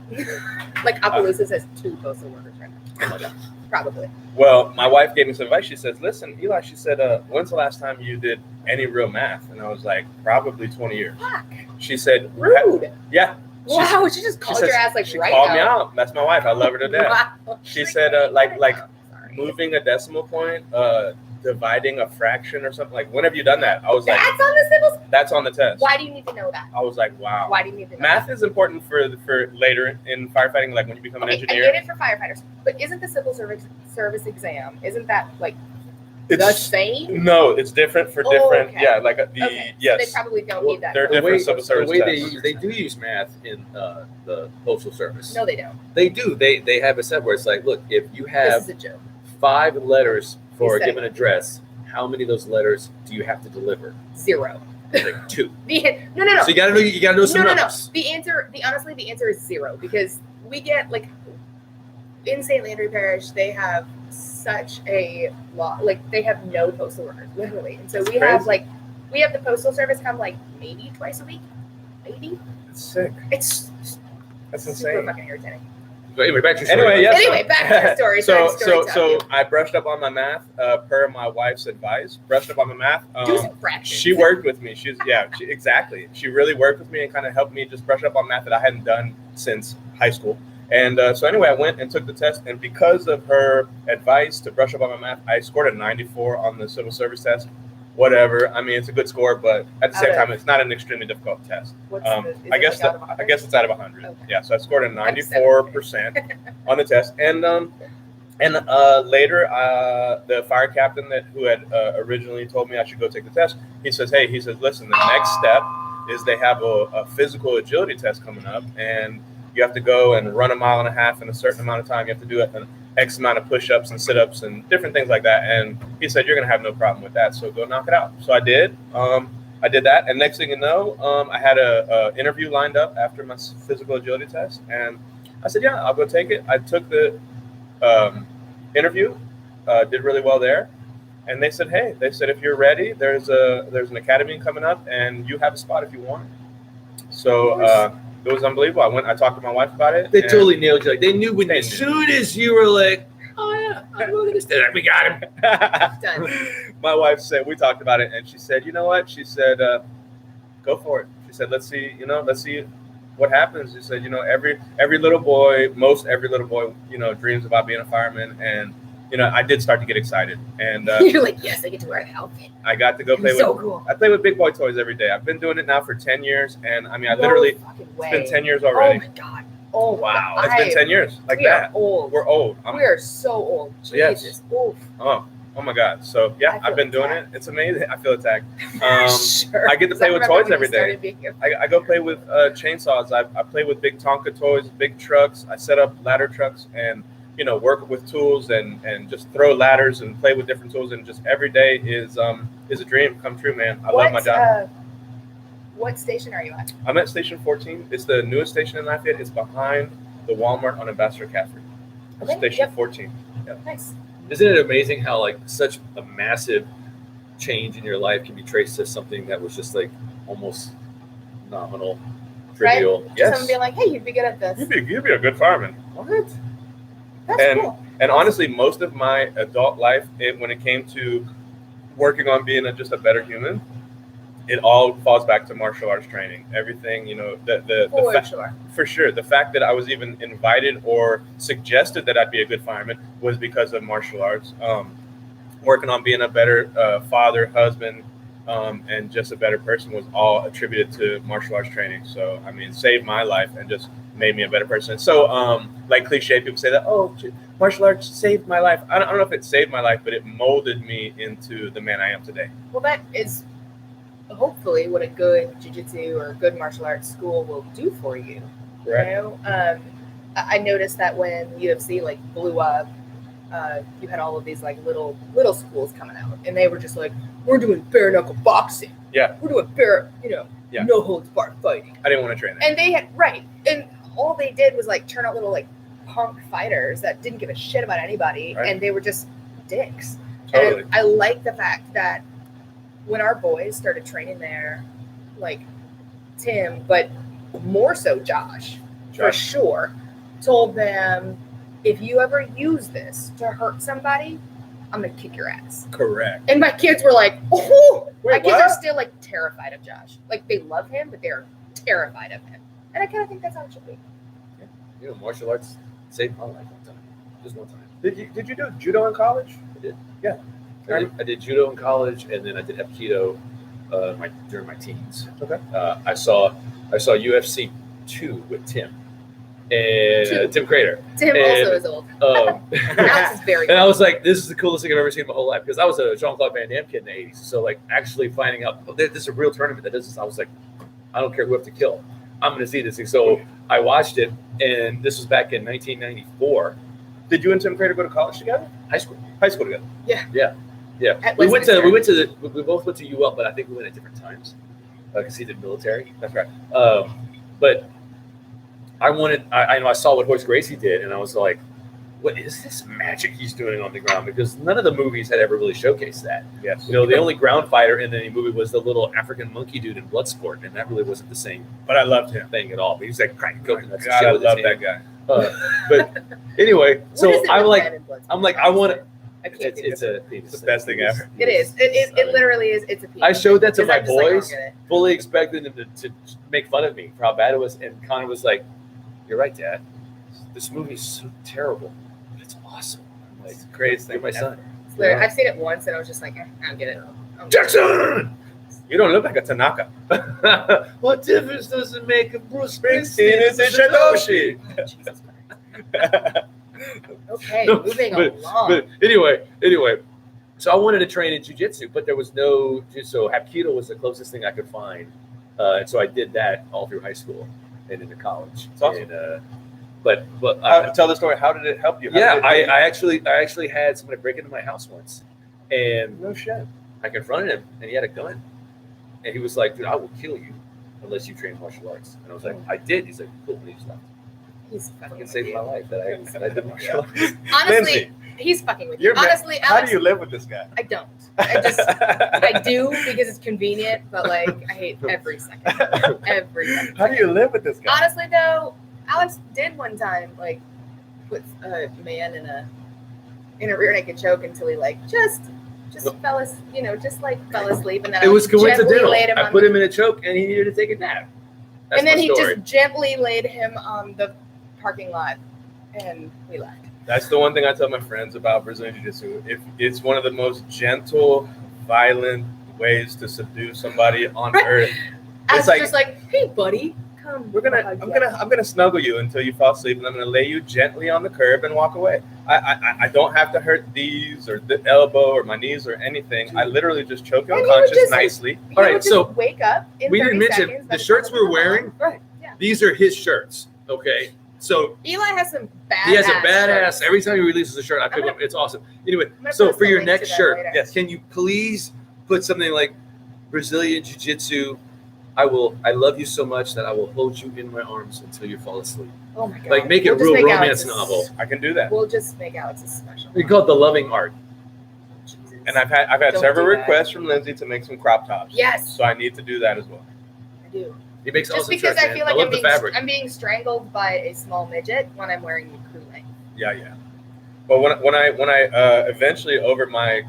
Like Opelousas has 2 postal workers right now. Probably. Well, my wife gave me some advice. She says, listen, Eli, she said, when's the last time you did any real math? And I was like, probably 20 years. Fuck. She said, Rude. yeah. Wow, she just called your ass like she right called out. me out. That's my wife. I love her to death. Wow. She said, like Sorry. moving a decimal point, dividing a fraction or something. Like, when have you done that? I was like, That's on the civil. that's on the test. Why do you need to know that? I was like, wow. Why do you need to know Math that? is important for later in firefighting, like when you become an Okay, engineer. I get it for firefighters, but isn't the civil service exam, isn't that like the It's same? no, it's different for Oh, different. okay. Yeah, like Okay, yes. so they probably don't need that. they're for- different civil service the way tests. they do use math in the postal service. No, they don't. They do. They have it set where it's like, look, if you This have is a joke. 5 letters for He's a given saying- address, how many of those letters do you have to deliver? 0. Like 2. No. So you gotta know some No. numbers. The answer is 0 because we get like in St. Landry Parish, they have such a lot. Like they have no postal workers, literally, and so we have the postal service come like maybe twice a week, maybe. It's sick. It's That's super insane. fucking irritating. So anyway, back to your story. Anyway, yes. Anyway, back to your story. So Sorry to stop you. I brushed up on my math per my wife's advice. Brushed up on my math. Do some fractions. She worked with me. Exactly. She really worked with me and kind of helped me just brush up on math that I hadn't done since high school. And so anyway, I went and took the test, and because of her advice to brush up on my math, I scored a 94 on the civil service test. Whatever. I mean, it's a good score, but at the same time, it's not an extremely difficult test. What's I guess it's out of 100. Okay. Yeah, so I scored a 94% on the test, and later the fire captain who had originally told me I should go take the test, he says, listen, the next step is they have a physical agility test coming up, and you have to go and run 1.5 miles in a certain amount of time. You have to do an X amount of push-ups and sit-ups and different things like that. And he said, you're going to have no problem with that, so go knock it out. So I did. I did that, and next thing you know, I had a interview lined up after my physical agility test, and I said, yeah, I'll go take it. I took the interview, did really well there, and they said, if you're ready, there's an academy coming up, and you have a spot if you want it. So it was unbelievable. I talked to my wife about it. They and totally nailed you. Like they knew They as knew. soon as you were like, oh yeah, I'm looking at this. We got him. Done. My wife said, we talked about it, and she said, you know what? She said, go for it. She said, let's see what happens. She said, every little boy, dreams about being a fireman, and I did start to get excited, and You're like, yes, I get to wear the outfit. I got to go play So with. cool. I play with big boy toys every day. I've been doing it now for 10 years, and I mean, No literally, fucking way. it's been 10 years Oh already. my god. Oh Wow, my it's been 10 years like we are that. old. We're old. We are so old. Yes. Jesus. Oof. Oh my God. So yeah, I feel I've been doing it. attacked. It's amazing. I feel attacked. Sure. I get to Because play with remember toys when every you day. started being here. I go play with chainsaws. I play with big Tonka toys, big trucks. I set up ladder trucks, and work with tools and just throw ladders and play with different tools, and just every day is a dream come true, man. I love my job. What station are you at? I'm at Station 14. It's the newest station in Lafayette. It's behind the Walmart on Ambassador Caffrey. Okay, Station 14. Yep. Nice. Isn't it amazing how like such a massive change in your life can be traced to something that was just like almost nominal, trivial? Right? Yes. Someone being like, hey, you'd be good at this. You'd be a good fireman. What? That's cool. And honestly, most of my adult life, when it came to working on being just a better human, it all falls back to martial arts training. Everything, for sure. The fact that I was even invited or suggested that I'd be a good fireman was because of martial arts. Working on being a better father, husband, and just a better person was all attributed to martial arts training. So, I mean, saved my life and just made me a better person. So, like cliche, people say that, oh, martial arts saved my life. I don't know if it saved my life, but it molded me into the man I am today. Well, that is hopefully what a good jiu-jitsu or a good martial arts school will do for you. Right. You know, I noticed that when UFC like blew up, you had all of these like little schools coming out, and they were just like, we're doing bare knuckle boxing. Yeah. We're doing bare, no holds barred fighting. I didn't want to train that. And they had and all they did was like turn out little like punk fighters that didn't give a shit about anybody, right. And they were just dicks. Totally. And I like the fact that when our boys started training there, like Tim, but more so Josh, for sure, told them, if you ever use this to hurt somebody, I'm going to kick your ass. Correct. And my kids were like, oh, Wait, my kids what? are still like terrified of Josh. Like they love him, but they're terrified of him. And I kind of think that's how it should be. Yeah. Martial arts saved my life one time. Just one time. Did you do judo in college? I did. Yeah. I did judo in college, and then I did Aikido during my teens. Okay. I saw UFC 2 with Tim and Tim Crater. Tim also is old. Alex is very And I old. was like, this is the coolest thing I've ever seen in my whole life, because I was a Jean-Claude Van Damme kid in the 80s. So like actually finding out, this is a real tournament that does this, I was like, I don't care who I have to kill. I'm going to see this thing. So I watched it, and this was back in 1994. Did you and Tim Crater go to college together? High school Together. Yeah. At We Westminster. both went to UL, but I think we went at different times because he did military. That's right. But I know I saw what Hoist Gracie did, and I was like, what is this magic he's doing on the ground? Because none of the movies had ever really showcased that. Yes. The only ground fighter in any movie was the little African monkey dude in Bloodsport, and that really wasn't the same But I loved him. thing at all. But he was like cracking coconuts and God, shit I with love his that hand. guy. But anyway, What so is it I'm with like, men in Bloodsport? I want to. I can't think It's of it. It's the best thing ever. It is. It literally is. It's a penis. I showed that to Because my I'm just like, I don't boys, get it. fully expecting them to make fun of me for how bad it was, and Connor was like, "You're right, Dad. This movie's so terrible, but it's awesome." I'm like, It's the greatest "You're thing my ever. son." It's literally- I've seen it once, and I was just like, I don't get it. I don't get it. Jackson. You don't look like a Tanaka. What difference does it make if Bruce Springsteen Springsteen is in Shidoshi. Jesus Christ. Okay, No, moving but along. anyway, so I wanted to train in jiu-jitsu, but there was no so Hapkido was the closest thing I could find, and so I did that all through high school and into college. That's awesome. And, but Tell the story. How did it help you? How yeah, did it help you? I actually had somebody break into my house once, and No shit. I confronted him, and he had a gun, and he was like, "Dude, I will kill you unless you train martial arts." And I was like, "I did." He's like, "Cool," and he just left. He's fucking Fucking with saved you. my life that I did martial arts. Honestly, Lindsey, he's fucking with you. you're Honestly, How Alex, do you live with this guy? I don't. I do because it's convenient, but like I hate every second. Every second. How do you live with this guy? Honestly though, Alex did one time like put a man in a rear naked choke until he like just fell asleep, and then It was gently coincidental. laid him I on put the- him in a choke, and he needed to take a nap. That's and then my he story. just gently laid him on the parking lot, and we left. That's the one thing I tell my friends about Brazilian Jiu-Jitsu. If it's one of the most gentle, violent ways to subdue somebody on earth. Alex like- just like, hey buddy, come. I'm gonna snuggle you until you fall asleep, and I'm gonna lay you gently on the curb and walk away. I don't have to hurt these or the elbow or my knees or anything. I literally just choke you And he would unconscious just- nicely. He All right, would just so wake up. In we 30 didn't mention seconds, the shirts we're wearing. Right. Yeah. These are his shirts. Okay, So Eli has some badass. he has a badass. shirts. Every time he releases a shirt, I pick I'm up. It's awesome. Anyway, gonna so post for a your link to next that shirt, later. Yes. can you please put something like Brazilian Jiu Jitsu? I love you so much that I will hold you in my arms until you fall asleep. Oh my god. Like make it We'll just real make romance Alex's- novel. I can do that. We'll just make Alex's special. We call it the loving art. Jesus. And I've had Don't several do that. requests from Lindsay to make some crop tops. Yes, So I need to do that as well. I do. He makes Just awesome because shirts, I man. feel like love the fabric. I'm being strangled by a small midget when I'm wearing crew length. Yeah. But when I eventually over my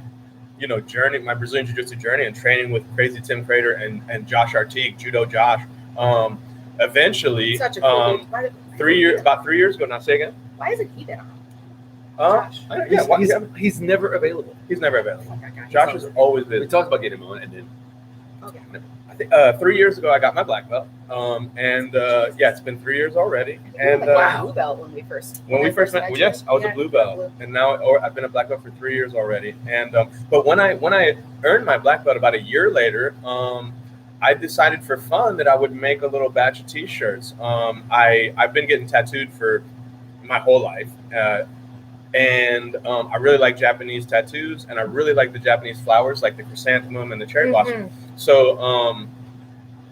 journey, my Brazilian Jiu-Jitsu journey and training with Crazy Tim Crater and Josh Artigue, Judo Josh, eventually Such a cool dude. Why- about 3 years ago. Now say again. Why isn't he there? Josh. He's never available. He's never available. Oh my God, he's Josh is always- always We busy. talked about getting him on, and then Okay. I think 3 years ago I got my black belt. It's been 3 years already. And wow, blue belt when we first when we first met, you. yes, I was a Yeah, blue belt, and now I've been a black belt for 3 years already. And but when I earned my black belt about a year later, I decided for fun that I would make a little batch of T-shirts. I've been getting tattooed for my whole life, and I really like Japanese tattoos, and I really like the Japanese flowers, like the chrysanthemum and the cherry blossom. So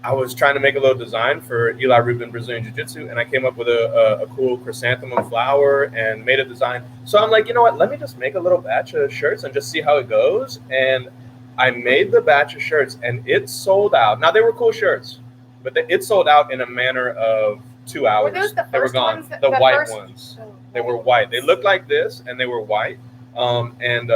I was trying to make a little design for Eli Ruben Brazilian Jiu-Jitsu, and I came up with a cool chrysanthemum flower and made a design. So I'm like, you know what? Let me just make a little batch of shirts and just see how it goes. And I made the batch of shirts, and it sold out. Now, they were cool shirts, but it sold out in a manner of 2 hours. Were those the They were first gone. ones The white first- ones. Oh, They were white. They looked like this, and they were white. And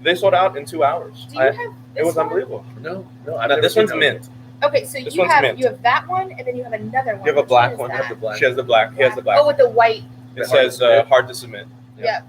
they sold out in 2 hours. Do you have It this was one? unbelievable. no, Now, this one's mint. Okay, so This you one's have mint. that one, and then you have another one. You have a Which black is one. I that? have the black. She has the black. He has the black. Oh, with the white. It says hard to submit. Yeah.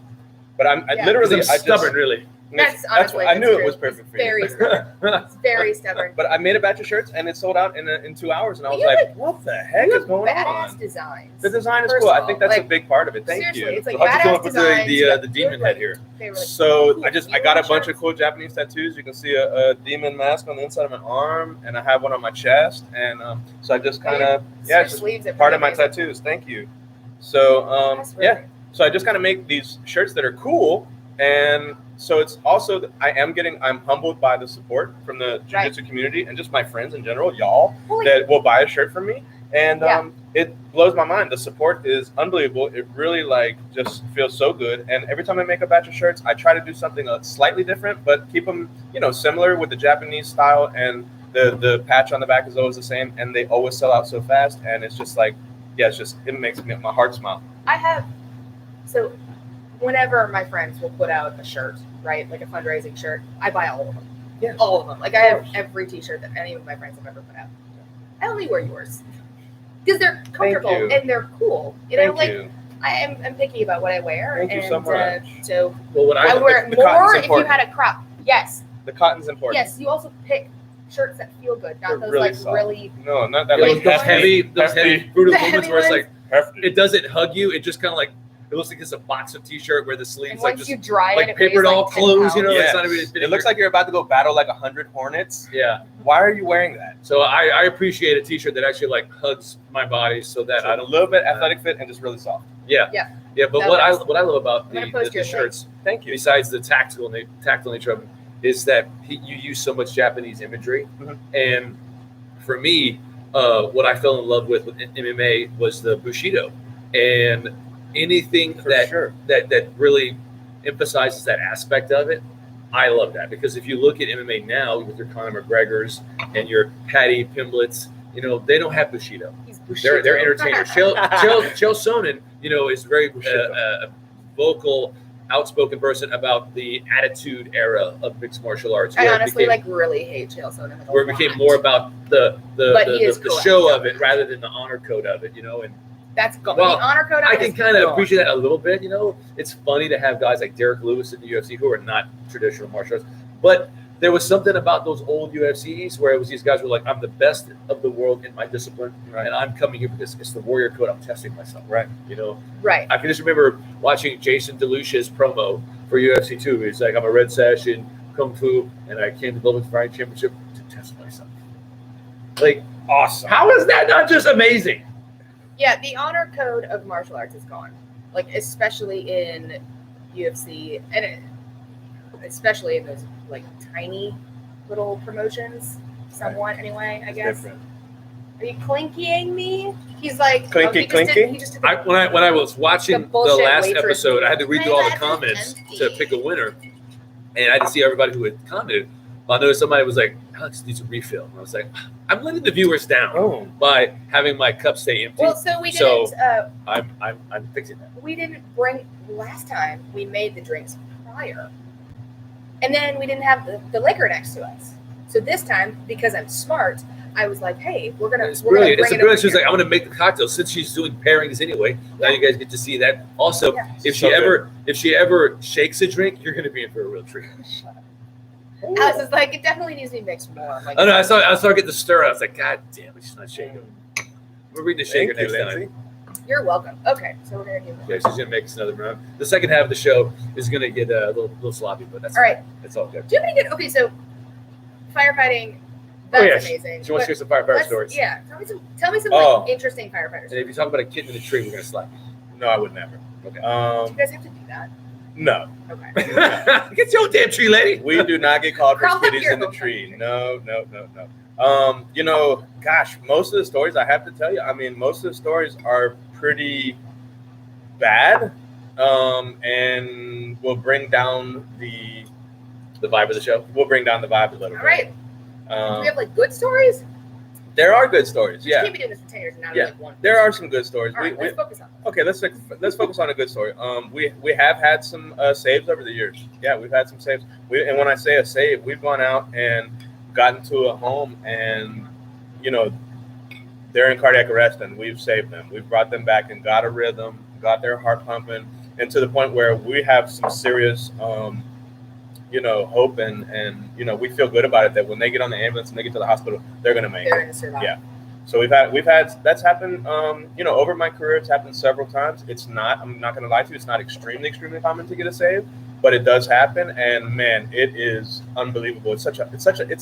But I Yeah. literally, I'm stubborn, really. That's That's honestly. what I knew that's it was true. perfect for Very you. stubborn. It's very stubborn. But I made a batch of shirts, and it sold out in 2 hours, and I was You like, "What the heck You is have going badass on?" designs. The design is First cool. of I all, think that's a like, big part of it. Thank seriously, you. it's like How'd you come badass up with designs. you the got demon good, head here? They were like, So cool. I got a bunch shirts. of cool Japanese tattoos. You can see a demon mask on the inside of my arm, and I have one on my chest, and so I just kind of Your it's just sleeves are part of my pretty amazing. tattoos. Thank you. So That's really- so I just kind of make these shirts that are cool, and so it's also I'm humbled by the support from the jiu-jitsu community and just my friends in general, y'all, Holy- that will buy a shirt from me, and Yeah. it blows my mind. The support is unbelievable. It really just feels so good. And every time I make a batch of shirts, I try to do something slightly different, but keep them similar with the Japanese style, and the patch on the back is always the same, and they always sell out so fast, and it's just like it makes my heart smile. So whenever my friends will put out a shirt, right, like a fundraising shirt, I buy all of them. Yeah. All of them. Like I have every T-shirt that any of my friends have ever put out. I only wear yours because they're comfortable you. and they're cool. Thank you. I'm picky about what I wear. Thank you and, so much. So Well, what I I would wear it the more cotton's if you important. had a crop. Yes. The cotton's important. Yes. You also pick shirts that feel good, not They're those really like soft. really. No, not that Like those heavy brutal The movements heavy where it's ones? like hefty. it doesn't hug you. It just kind of like it looks like it's a box of T-shirt where the And sleeves like once just you dry like it, papered weighs all like 10 closed. You know, pounds. it's not even. It looks like you're about to go battle like 100 hornets. Yeah. Why are you wearing that? So I appreciate a T-shirt that actually like hugs my body so that I A don't. little bit athletic fit and just really soft. Yeah. Yeah. Yeah. But That what I works. love about I'm gonna the post your link. shirts, Thank you. besides the tactile nature of them, is that you use so much Japanese imagery, Mhm. and for me, what I fell in love with MMA was the Bushido, and anything For that sure. that really emphasizes that aspect of it. I love that because if you look at MMA now with your Conor McGregors and your Paddy Pimblets, they don't have Bushido. He's They're Bushido. entertainers. Chael Sonnen, is very Bushido. vocal, outspoken person about the attitude era of mixed martial arts. I where it honestly became- really hate Chael Sonnen. where it became more about the But he is the correct. show of it rather than the honor code of it. And That's gone. Well, The honor code. I of it can is kind of gone. appreciate that a little bit. It's funny to have guys like Derek Lewis in the UFC who are not traditional martial arts, but there was something about those old UFCs where it was these guys were like, I'm the best of the world in my discipline, Right. and I'm coming here because it's the warrior code. I'm testing myself. Right. Right. I can just remember watching Jason DeLucia's promo for UFC 2. He's like, I'm a red sash in Kung Fu, and I came to the Global Fighting Championship to test myself. Like, Awesome. how is that not just amazing? Yeah, the honor code of martial arts is gone. Like, especially in UFC, and especially in those, like, tiny little promotions, somewhat, anyway, I guess. Different. Are you clinkying me? He's like... Clinky, clinky? He just did the, When I was watching The the bullshit last waitress episode, I had to read through all the My glass is comments empty. to pick a winner, and I had to see everybody who had commented. I noticed somebody was like, "Alex needs a refill," and I was like, "I'm letting the viewers down Oh. by having my cup stay empty." well, so we didn't... So- I'm fixing that. we didn't bring... Last time, we made the drinks prior. And then we didn't have the liquor next to us. So this time, because I'm smart, I was like, hey, we're gonna It's we're gonna brilliant. bring It's it brilliant. over She was like, here. "I'm going to make the cocktail since she's doing pairings anyway." Now Yeah. you guys get to see that. Also, Yeah. if So she ever shakes a drink, you're going to be in for a real treat. Alex is like, it definitely needs to be mixed more. I'm like, Oh no, I started getting the stir. I was like, "God damn it, she's not shaking." We're reading the shaker Thank you, next time. Lindsay. you're welcome. Okay, so we're gonna do Yeah, she's gonna make us another round. The second half of the show is gonna get a little sloppy, but that's all right. It's all good. Do you have any good? Okay, so firefighting. That's Oh, yeah. amazing. She wants to But hear some firefighter let's- stories. Yeah, tell me some Oh. like interesting firefighter And stories. if you talk about a kitten in a tree, we're gonna slap No, I would never. Okay. You guys have to do that. No. Okay. you. Get your own damn tree, lady. We do not get called for Crawl up kitties your in the own tree. country. No. You know, gosh, most of the stories I have to tell you, I mean, most of the stories are pretty bad, and will bring down the vibe of the show. Will bring down the vibe a little All right. bit. Do we have like good stories? There are good stories, You yeah. can't be doing this for 10 years and not Yeah. like one. There are some good stories. All right, let's focus on that. Okay, let's focus on a good story. We have had some saves over the years. Yeah, we've had some saves. And when I say a save, we've gone out and gotten to a home, and you know, they're in cardiac arrest, and we've saved them. We've brought them back and got a rhythm, got their heart pumping, and to the point where we have some serious, hope, and we feel good about it that when they get on the ambulance and they get to the hospital, they're gonna make it. They're gonna survive. Yeah. So we've had that's happened. Over my career, it's happened several times. It's not. I'm not going to lie to you. It's not extremely common to get a save, but it does happen. And man, it is unbelievable. It's a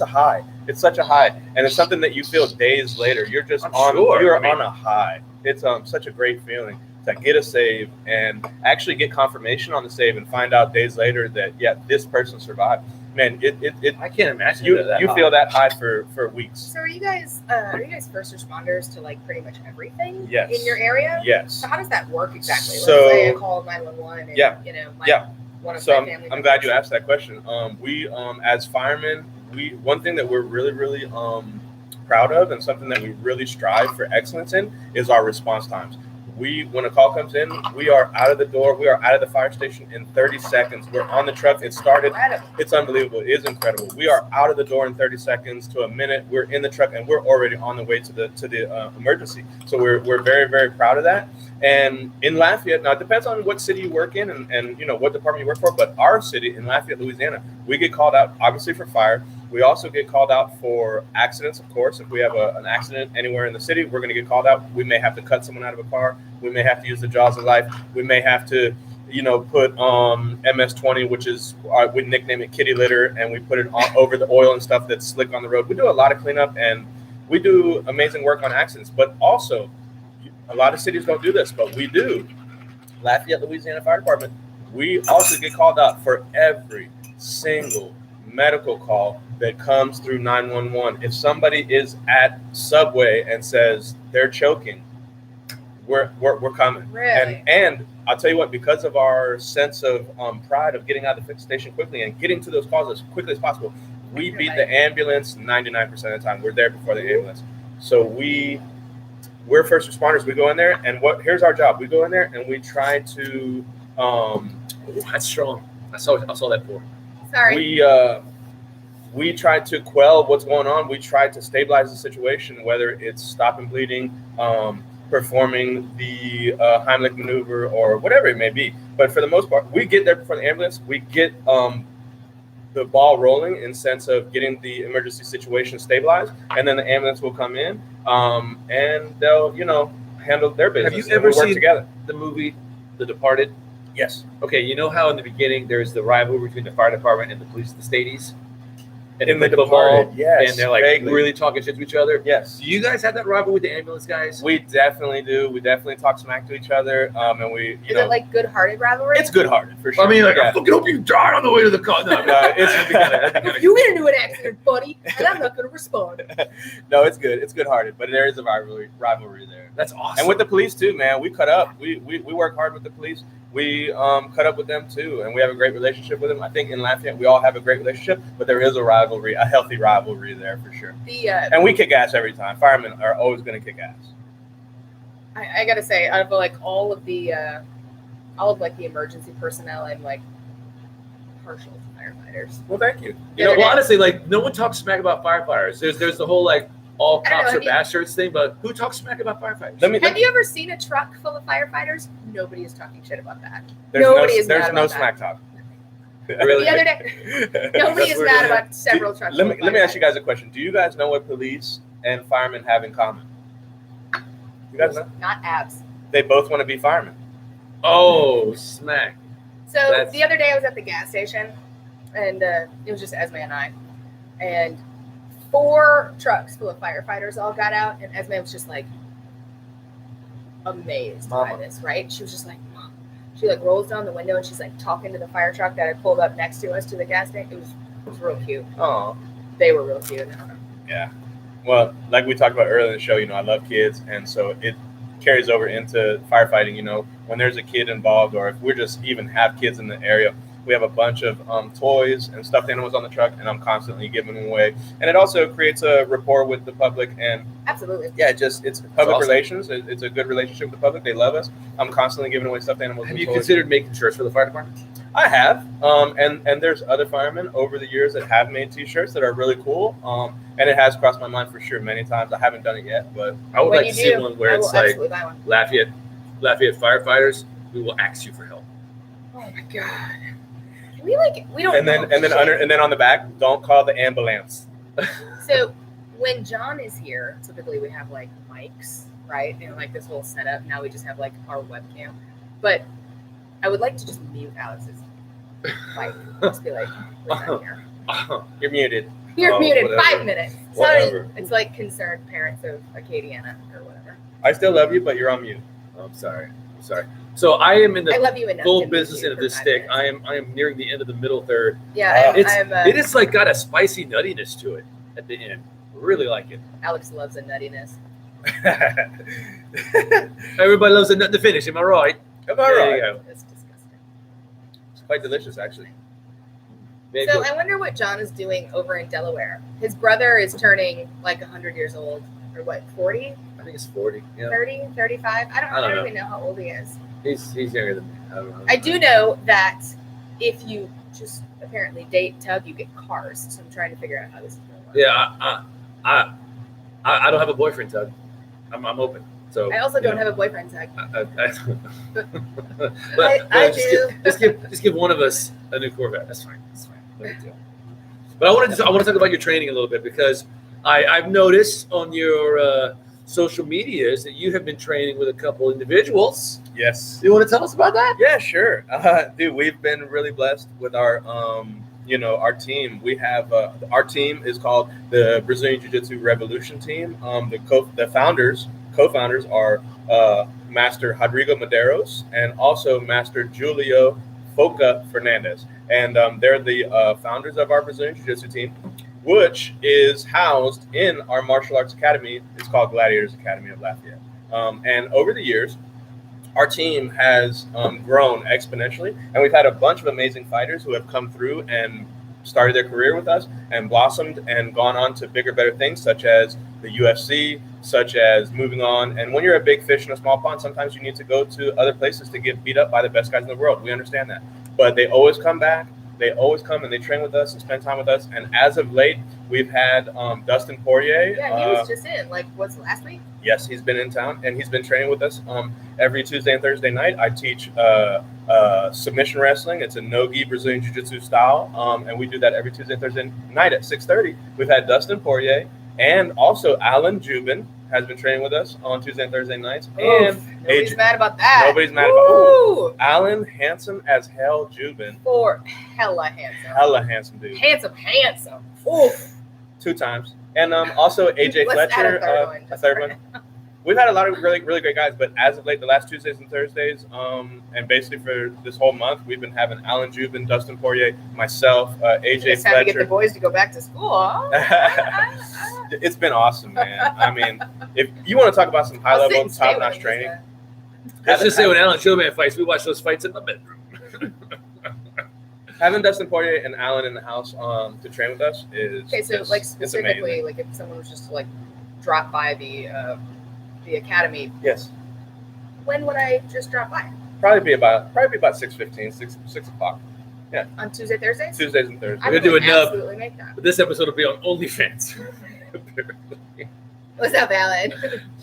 high. It's such a high, and it's something that you feel days later. You're just on a high. It's such a great feeling to get a save and actually get confirmation on the save and find out days later that this person survived. Man, I can't imagine you that high. feel that high for weeks. So are you guys first responders to like pretty much everything Yes. in your area? Yes. So how does that work exactly? So- Let's say I call 911 and one of So my I'm family glad you members- asked that question. We as firemen, one thing that we're really proud of, and something that we really strive for excellence in, is our response times. When a call comes in, we are out of the door. We are out of the fire station in 30 seconds. We're on the truck. It started. Incredible. It's unbelievable. It is incredible. We are out of the door in 30 seconds to a minute. We're in the truck, and we're already on the way to the emergency. So we're very, very proud of that. And in Lafayette, now it depends on what city you work in and what department you work for, but our city in Lafayette, Louisiana, we get called out obviously for fire. We also get called out for accidents, of course. If we have an accident anywhere in the city, we're going to get called out. We may have to cut someone out of a car. We may have to use the jaws of life. We may have to, put MS-20, which is, we nickname it kitty litter, and we put it over the oil and stuff that's slick on the road. We do a lot of cleanup, and we do amazing work on accidents. But also, a lot of cities don't do this, but we do. Lafayette, Louisiana Fire Department, we also get called out for every single medical call that comes through 911. If somebody is at Subway and says they're choking, we're coming. Really? And I'll tell you what, because of our sense of pride of getting out of the station quickly and getting to those calls as quickly as possible, we beat the ambulance 99% of the time. We're there before the ambulance. So we're first responders. We go in there, and here's our job. We go in there and we try to That's strong. I saw that before. Sorry. We try to quell what's going on. We try to stabilize the situation, whether it's stopping bleeding, performing the Heimlich maneuver, or whatever it may be. But for the most part, we get there before the ambulance. We get the ball rolling in sense of getting the emergency situation stabilized, and then the ambulance will come in, and they'll handle their business. Have you ever and we work seen together? the movie The Departed? Yes. Okay, you know how in the beginning there's the rivalry between the fire department and the police, the Stadies? and In The the ball, Departed, yes, and they're like vaguely. really talking shit to each other. Yes. Do you guys have that rivalry with the ambulance guys? We definitely do. We definitely talk smack to each other. And we, Is it like good-hearted rivalry? it's good-hearted for sure. I mean, like, yeah. I fucking hope you die on the way to the car. No, it's You get into an accident, buddy, and I'm not going to respond. no, it's good. It's good-hearted, but there is a rivalry there. That's awesome. And with the police too, man, we cut up. We work hard with the police. We cut up with them too, and we have a great relationship with them. I think in Lafayette we all have a great relationship, but there is a rivalry, a healthy rivalry there for sure. And we kick ass every time. Firemen are always going to kick ass. I gotta say, out of like all of the emergency personnel, I'm like partial to firefighters. Well, thank you. You know, well, honestly, like no one talks smack about firefighters. There's the whole like all I don't cops know, are bastards thing, but who talks smack about firefighters? Have you ever seen a truck full of firefighters? Nobody is talking shit about that. There's Nobody is there's mad no about smack that. talk. Really? The other day, nobody is mad about several trucks. Let me ask you guys a question. Do you guys know what police and firemen have in common? You guys know? Not abs. They both want to be firemen. Oh, smack. So That's- the other day I was at the gas station, and it was just Esme and I, and 4 trucks full of firefighters all got out, and Esme was just like amazed by this, right? She was just like, Mom. She like rolls down the window and she's like talking to the fire truck that had pulled up next to us to the gas tank. It was real cute. Oh, They were real cute. yeah. Well, like we talked about earlier in the show, you know, I love kids, and so it carries over into firefighting. You know, when there's a kid involved, or if we're just even have kids in the area, we have a bunch of toys and stuffed animals on the truck, and I'm constantly giving them away. And it also creates a rapport with the public, and Absolutely. yeah, it's public awesome. relations. It's a good relationship with the public. They love us. I'm constantly giving away stuffed animals. Have and you toys. considered making shirts for the fire department? I have, and there's other firemen over the years that have made T-shirts that are really cool, and it has crossed my mind for sure many times. I haven't done it yet, but I would When like you to see do, one where I it's will like absolutely buy one. Lafayette firefighters, we will ask you for help. Oh my god. We don't. and then know shit. on the back, don't call the ambulance. So when John is here, typically we have like mics, right? And like this whole setup. Now we just have like our webcam. But I would like to just mute Alex's mic. Just be like, we're done here. You're muted. You're Oh, muted. whatever. 5 minutes. So Whatever. it's like concerned parents of Acadiana or whatever. I still love you, but you're on mute. Oh, I'm sorry. So I am in I the love you enough. full to mute business you end of for this 5 stick. minutes. I am nearing the end of the middle third. Yeah, It is like got a spicy nuttiness to it at the end. Really like it. Alex loves a nuttiness. Everybody loves a nut to finish. Am I right? Am I There right? you go. It's disgusting. It's quite delicious, actually. Very So good. I wonder what John is doing over in Delaware. His brother is turning like 100 years old, or what, 40, I think it's 40. Yeah, 30, 35? I don't don't know. even know how old he is. he's younger than me. I don't know. I do know that if you just apparently date Tug, you get cars. So I'm trying to figure out how this is going to work. Yeah, I don't have a boyfriend, Tug. I'm open. So I also don't have a boyfriend, Tug. I do. Just give one of us a new Corvette. That's fine. No big deal. But I want to talk about your training a little bit, because I've noticed on your social medias that you have been training with a couple individuals. Yes. You want to tell us about that? Yeah, sure. Dude, we've been really blessed with our our team. We have our team is called the Brazilian Jiu-Jitsu Revolution Team. The co-founders are Master Rodrigo Medeiros and also Master Julio Foca Fernandez. And they're the founders of our Brazilian Jiu-Jitsu team, which is housed in our martial arts academy. It's called Gladiators Academy of Lafayette. And over the years, our team has grown exponentially, and we've had a bunch of amazing fighters who have come through and started their career with us and blossomed and gone on to bigger, better things, such as the UFC, such as moving on. And when you're a big fish in a small pond, sometimes you need to go to other places to get beat up by the best guys in the world. We understand that. But they always come back. They always come and they train with us and spend time with us. And as of late, we've had Dustin Poirier. Yeah, he was just in, what's last week? Yes, he's been in town and he's been training with us every Tuesday and Thursday night. I teach submission wrestling. It's a no-gi Brazilian Jiu-Jitsu style, and we do that every Tuesday and Thursday night at 6:30. We've had Dustin Poirier, And also, Alan Jubin has been training with us on Tuesday and Thursday nights. And nobody's mad about that. Nobody's mad about ooh, Alan, handsome as hell, Jubin. For hella handsome. Hella handsome dude. Handsome. Oof. 2 times. And also AJ Let's Fletcher, add a third one. We've had a lot of really, really great guys, but as of late, the last Tuesdays and Thursdays, and basically for this whole month, we've been having Alan Jubin, Dustin Poirier, myself, AJ It's Fletcher. time to get the boys to go back to school. It's been awesome, man. I mean, if you want to talk about some high-level, top-notch training, let's just say when Alan Showman fights, we watch those fights in the bedroom. having Dustin Poirier and Alan in the house to train with us is okay. So like specifically, like if someone was just to like drop by the academy, yes, when would I just drop by? probably be about 6:15, 6 o'clock. Yeah, On Tuesday, Thursdays. Tuesdays and Thursdays. We're gonna do a nub. Absolutely make that. But this episode will be on OnlyFans. What's up, Alan?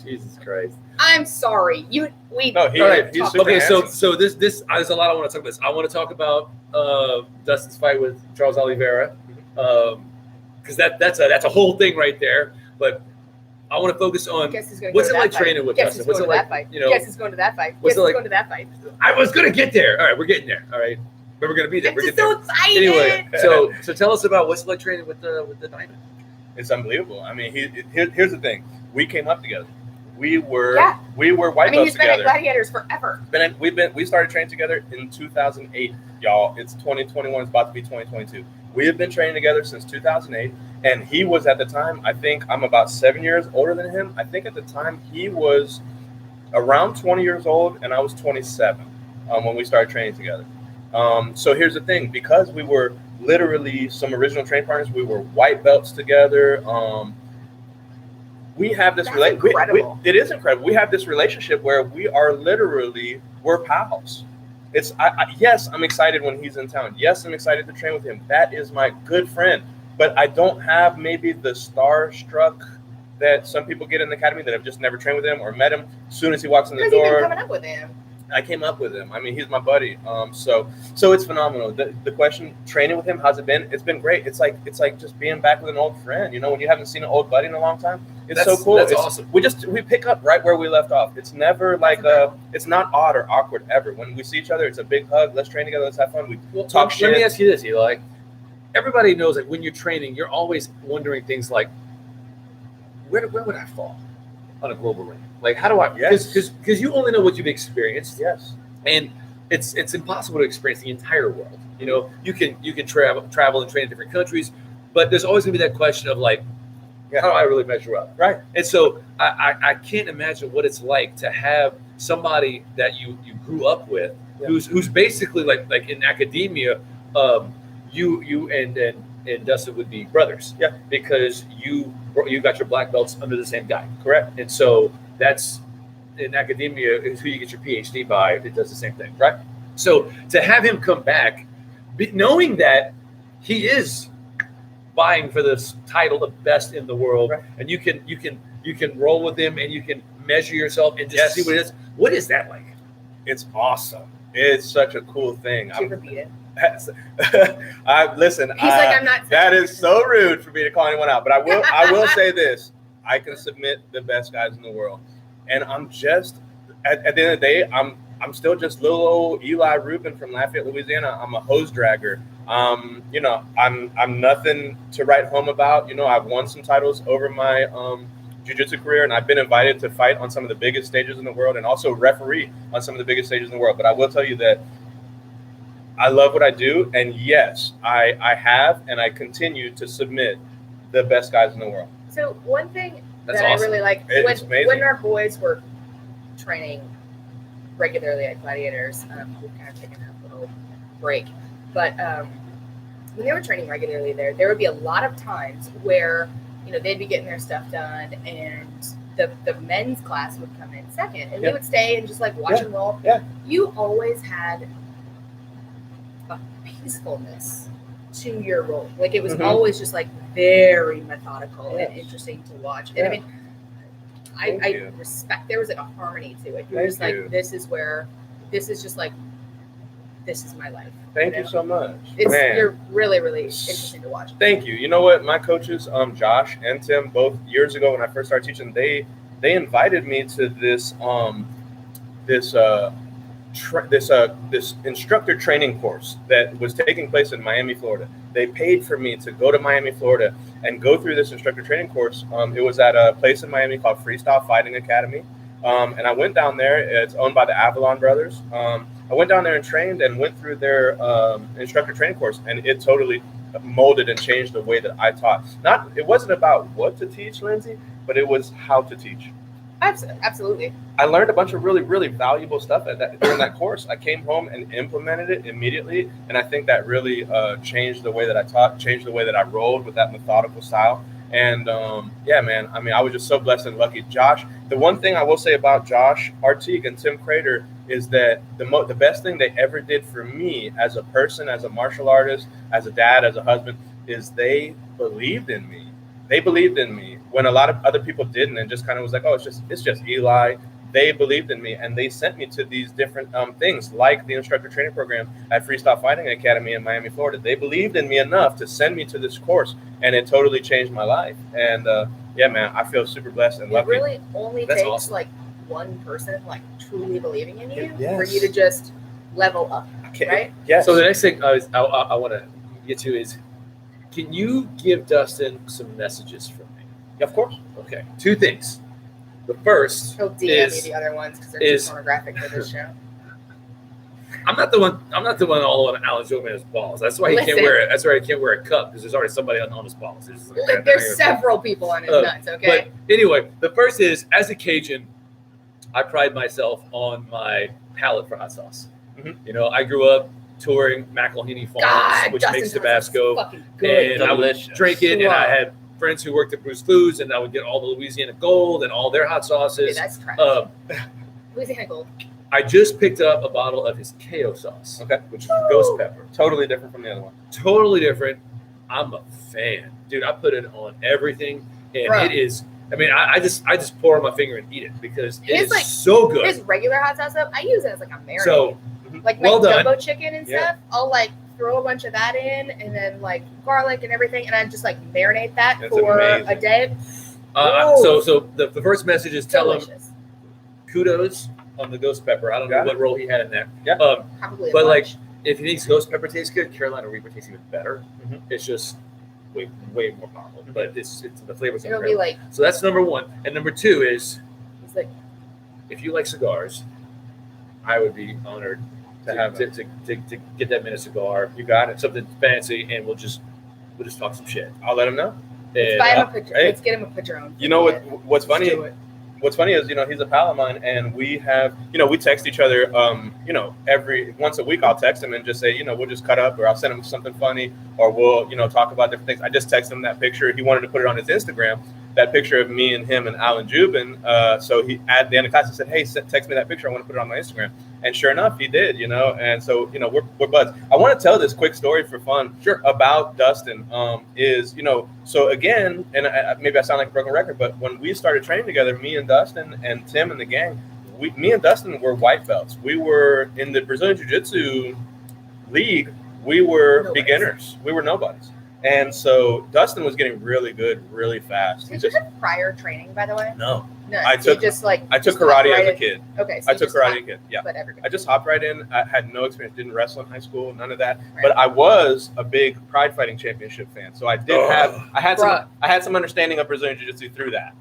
Jesus Christ. I'm sorry. No, he's talk super Okay, handsome. so this there's a lot I want to talk about. This. I want to talk about Dustin's fight with Charles Oliveira, because that's a whole thing right there. But I want to focus on Guess who's going to what's go it to like that fight? training with Guess Dustin. who's What's it going to like? that fight? You know, Guess who's going to that fight? what's Guess it who's like- going to that fight? I was gonna get there. All right, we're getting there. All right, but we're gonna be there. I'm We're just getting so there. excited. Anyway, so tell us about what's it like training with the Diamond. It's unbelievable. I mean, here's the thing: we came up together. We were Yeah. white I mean, belts he's been at together. Gladiators forever. We started training together in 2008, y'all. It's 2021. It's about to be 2022. We have been training together since 2008, and he was at the time. I think I'm about 7 years older than him. I think at the time he was around 20 years old, and I was 27 when we started training together. So here's the thing: because we were literally some original training partners, we were white belts together. We have this That's relationship. incredible. It is incredible. We have this relationship where we're pals. Yes, I'm excited when he's in town. Yes, I'm excited to train with him. That is my good friend. But I don't have maybe the starstruck that some people get in the academy that have just never trained with him or met him. As soon as he walks in the Because you've been door, coming up with him. I came up with him. I mean, he's my buddy. So it's phenomenal. The question, training with him, how's it been? It's been great. It's like just being back with an old friend. You know, when you haven't seen an old buddy in a long time, it's so cool. That's It's awesome. We pick up right where we left off. It's never like it's not odd or awkward ever. When we see each other, it's a big hug. Let's train together. Let's have fun. We talk shit. Let me ask you this, Eli. Everybody knows that when you're training, you're always wondering things like, where would I fall on a global ring? Like, how do I? Yes. Because you only know what you've experienced. Yes. And it's impossible to experience the entire world. You know, you can travel and train in different countries, but there's always gonna be that question of like, how do I really measure up? Right. And so I can't imagine what it's like to have somebody that you grew up with, who's basically like in academia, you and Dustin would be brothers. Yeah. Because you got your black belts under the same guy. Correct. And so that's in academia is who you get your PhD by. It does the same thing, right? So to have him come back, knowing that he is vying for this title, the best in the world, right, and you can roll with him and you can measure yourself and just see what it is. What is that like? It's awesome. It's such a cool thing. Did you repeat it? Listen. He's like, I'm not. That is so rude for me to call anyone out, but I will say this: I can submit the best guys in the world, and I'm just at the end of the day, I'm still just little old Eli Ruben from Lafayette, Louisiana. I'm a hose dragger. You know, I'm nothing to write home about. You know, I've won some titles over my Jiu Jitsu career, and I've been invited to fight on some of the biggest stages in the world, and also referee on some of the biggest stages in the world. But I will tell you that I love what I do, and yes, I have and I continue to submit the best guys in the world. So one thing That's that awesome. I really like It's amazing. when our boys were training regularly at Gladiators, we've kind of taken a little break, but when they were training regularly there would be a lot of times where, you know, they'd be getting their stuff done and the men's class would come in second, and we would stay and just like watch them roll. Yeah. You always had a peacefulness to your role. Like it was always just like very methodical and interesting to watch. And I mean, I respect, there was like a harmony to it. You were just like, this is just like this is my life. Thank you so much. You're really, really interesting to watch. Thank you. You know what? My coaches, Josh and Tim, both years ago when I first started teaching, they invited me to this this instructor training course that was taking place in Miami, Florida. They paid for me to go to Miami, Florida, and go through this instructor training course. It was at a place in Miami called Freestyle Fighting Academy, and I went down there. It's owned by the Avalon brothers. I went down there and trained and went through their instructor training course, and it totally molded and changed the way that I taught. It wasn't about what to teach, Lindsey, but it was how to teach. Absolutely. I learned a bunch of really, really valuable stuff during that course. I came home and implemented it immediately, and I think that really changed the way that I taught, changed the way that I rolled with that methodical style. And yeah, man, I mean, I was just so blessed and lucky. Josh, the one thing I will say about Josh Artigue and Tim Crater is that the best thing they ever did for me as a person, as a martial artist, as a dad, as a husband, is they believed in me. They believed in me when a lot of other people didn't, and just kind of was like, oh, it's just Eli. They believed in me, and they sent me to these different things, like the instructor training program at Freestyle Fighting Academy in Miami, Florida. They believed in me enough to send me to this course, and it totally changed my life. And yeah, man, I feel super blessed and lucky. It really only That's takes awesome. like one person like truly believing in you Yes. for you to just level up, right? Yes. So the next thing I want to get to is, can you give Dustin some messages from me? Of course. Okay, 2 things. The first He'll DM is me the other ones because they're too pornographic for this show. I'm not the one all on Alan Joman's balls. That's why he can't Listen. wear it. That's why he can't wear a cup, because there's already somebody on his balls. There's several people on his nuts, okay? But anyway, the first is, as a Cajun, I pride myself on my palate for hot sauce. Mhm. You know, I grew up touring McElhaney Farms, God, which Dustin makes Johnson's Tabasco, fucking good. and I would Delicious. drink it, and I Wow. had friends who worked at Bruce Foods, and I would get all the Louisiana Gold and all their hot Dude, sauces. that's trash. Louisiana Gold. I just picked up a bottle of his KO sauce, Okay. which is ghost pepper. Totally different from the other one. Totally different. I'm a fan, dude. I put it on everything, and Bruh. it is. I mean, I just pour on my finger and eat it because it His, is like, so good. His regular hot sauce up, I use it as like a marinade. So like my well done. jumbo chicken and Yeah. stuff, I'll like throw a bunch of that in and then like garlic and everything, and I just like marinate that That's for amazing. a day. so the first message is tell him Delicious. kudos on the ghost pepper. I don't know Got what role he had in that. Yeah. Probably a But like, bunch. if he thinks ghost pepper tastes good, Carolina Reaper tastes even better. Mhm. It's just way more powerful. But it's the flavors. It'll be like, So that's number 1, and number 2 is, he's like, if you like cigars, I would be honored To to, have to, to get that minute cigar. You got it. Something fancy, and we'll just talk some shit. I'll let him know. let's And, buy him a picture. hey. Let's get him a Padron. You know what's funny? Do it. What's funny is, he's a pal of mine, and we have, we text each other, every once a week. I'll text him and just say, we'll just cut up, or I'll send him something funny, or we'll, talk about different things. I just texted him that picture. He wanted to put it on his Instagram, that picture of me and him and Alan Jubin. So he, at the end of class, he said, hey, text me that picture. I want to put it on my Instagram. And sure enough, he did, and so, we're buds. I want to tell this quick story for fun about Dustin, so again, and maybe I sound like a broken record, but when we started training together, me and Dustin and Tim and the gang, me and Dustin were white belts. We were in the Brazilian Jiu Jitsu league. We were Nobodies. beginners. We were nobodies. And so Dustin was getting really good, really fast. Did you have prior training, by the way? No, No. I so you took- just like I took just hopped karate right as a in? kid. Okay, so I you took just karate as hopped- a kid. Yeah. But everybody. I just hopped right in. I had no experience, didn't wrestle in high school, none of that. Right. But I was a big Pride Fighting Championship fan, so I did I had some understanding of Brazilian Jiu Jitsu through that.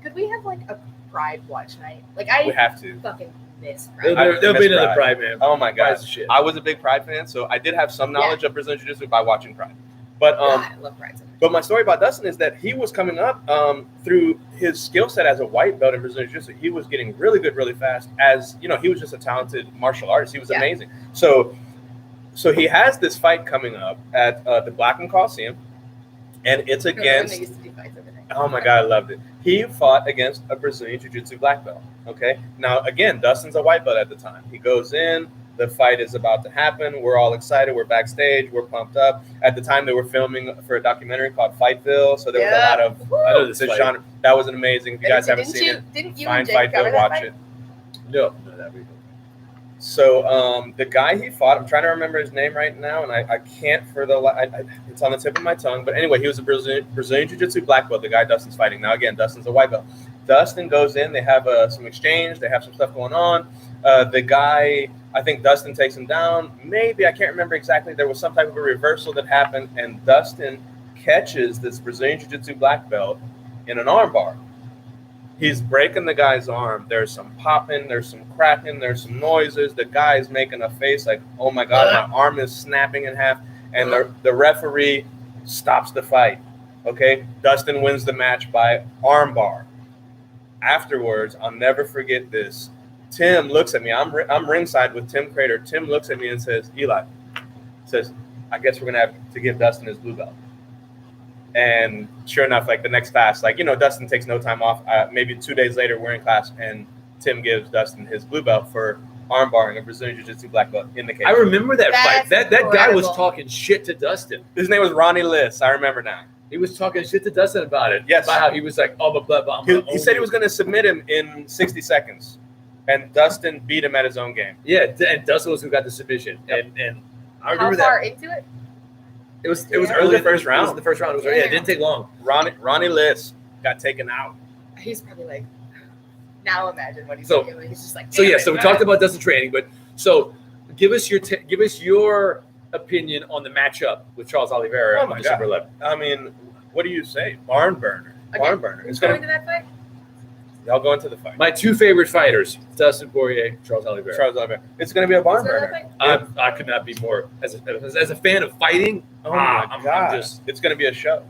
Could we have like a Pride watch night? Like We I have to. fucking miss There'll, Pride. there'll be miss another Pride. Pride, man. Oh my Pride's gosh, the shit. I was a big Pride fan, so I did have some knowledge of Brazilian Jiu Jitsu by watching Pride. But God, I love Pride so much. But my story about Dustin is that he was coming up through his skill set as a white belt in Brazilian Jiu-Jitsu. He was getting really good, really fast. As he was just a talented martial artist. He was amazing. So he has this fight coming up at the Blackman Coliseum, and it's against. They used to do fights over there. Oh my God, I loved it. He fought against a Brazilian Jiu-Jitsu black belt. Okay. Now again, Dustin's a white belt at the time. He goes in. The fight is about to happen. We're all excited. We're backstage. We're pumped up. At the time, they were filming for a documentary called Fightville, so there was a lot of I know this this fight. genre. That was amazing. If you guys haven't Didn't seen you, it, Didn't you find and Jake cover Fightville, that watch fight? it. No, that we don't. So the guy he fought, I'm trying to remember his name right now, and I can't for the it's on the tip of my tongue. But anyway, he was a Brazilian Jiu-Jitsu black belt, the guy Dustin's fighting. Now, again, Dustin's a white belt. Dustin goes in. They have some exchange. They have some stuff going on. The guy, I think Dustin takes him down. Maybe, I can't remember exactly. There was some type of a reversal that happened, and Dustin catches this Brazilian Jiu-Jitsu black belt in an armbar. He's breaking the guy's arm. There's some popping. There's some cracking. There's some noises. The guy's making a face like, oh, my God, my arm is snapping in half. And the referee stops the fight. Okay? Dustin wins the match by armbar. Afterwards, I'll never forget this. Tim looks at me. I'm ringside with Tim Crater. Tim looks at me and says, Eli, says, I guess we're going to have to give Dustin his blue belt. And sure enough, like the next class, like, Dustin takes no time off. Maybe 2 days later, we're in class, and Tim gives Dustin his blue belt for armbarring a Brazilian Jiu-Jitsu black belt in the cage. I remember that fight. That guy was incredible. talking shit to Dustin. His name was Ronnie Liss. I remember now. He was talking shit to Dustin about it. Yes. About how he was like, oh, blah. He said he was going to submit him in 60 seconds, and Dustin beat him at his own game. Yeah, and Dustin was who got the submission. Yep. And I How remember far that. into it? It was Yeah. early the first round. It was the first round. It was it didn't take long. Ronnie Liss got taken out. He's probably like, now imagine what he's So- doing. He's just like, So damn so we it. talked about Dustin training, but so give us your opinion on the matchup with Charles Oliveira Oh on my December God. 11th. I mean, what do you say? Barn burner. Okay. Barn burner. Who's It's going going to that fight? Y'all go into the fight. My two favorite fighters, Dustin Poirier, Charles Oliveira. Charles Oliveira. It's going to be a barn Who's going to burner. that fight? I could not be more as a fan of fighting. Oh my I'm God. just It's going to be a show.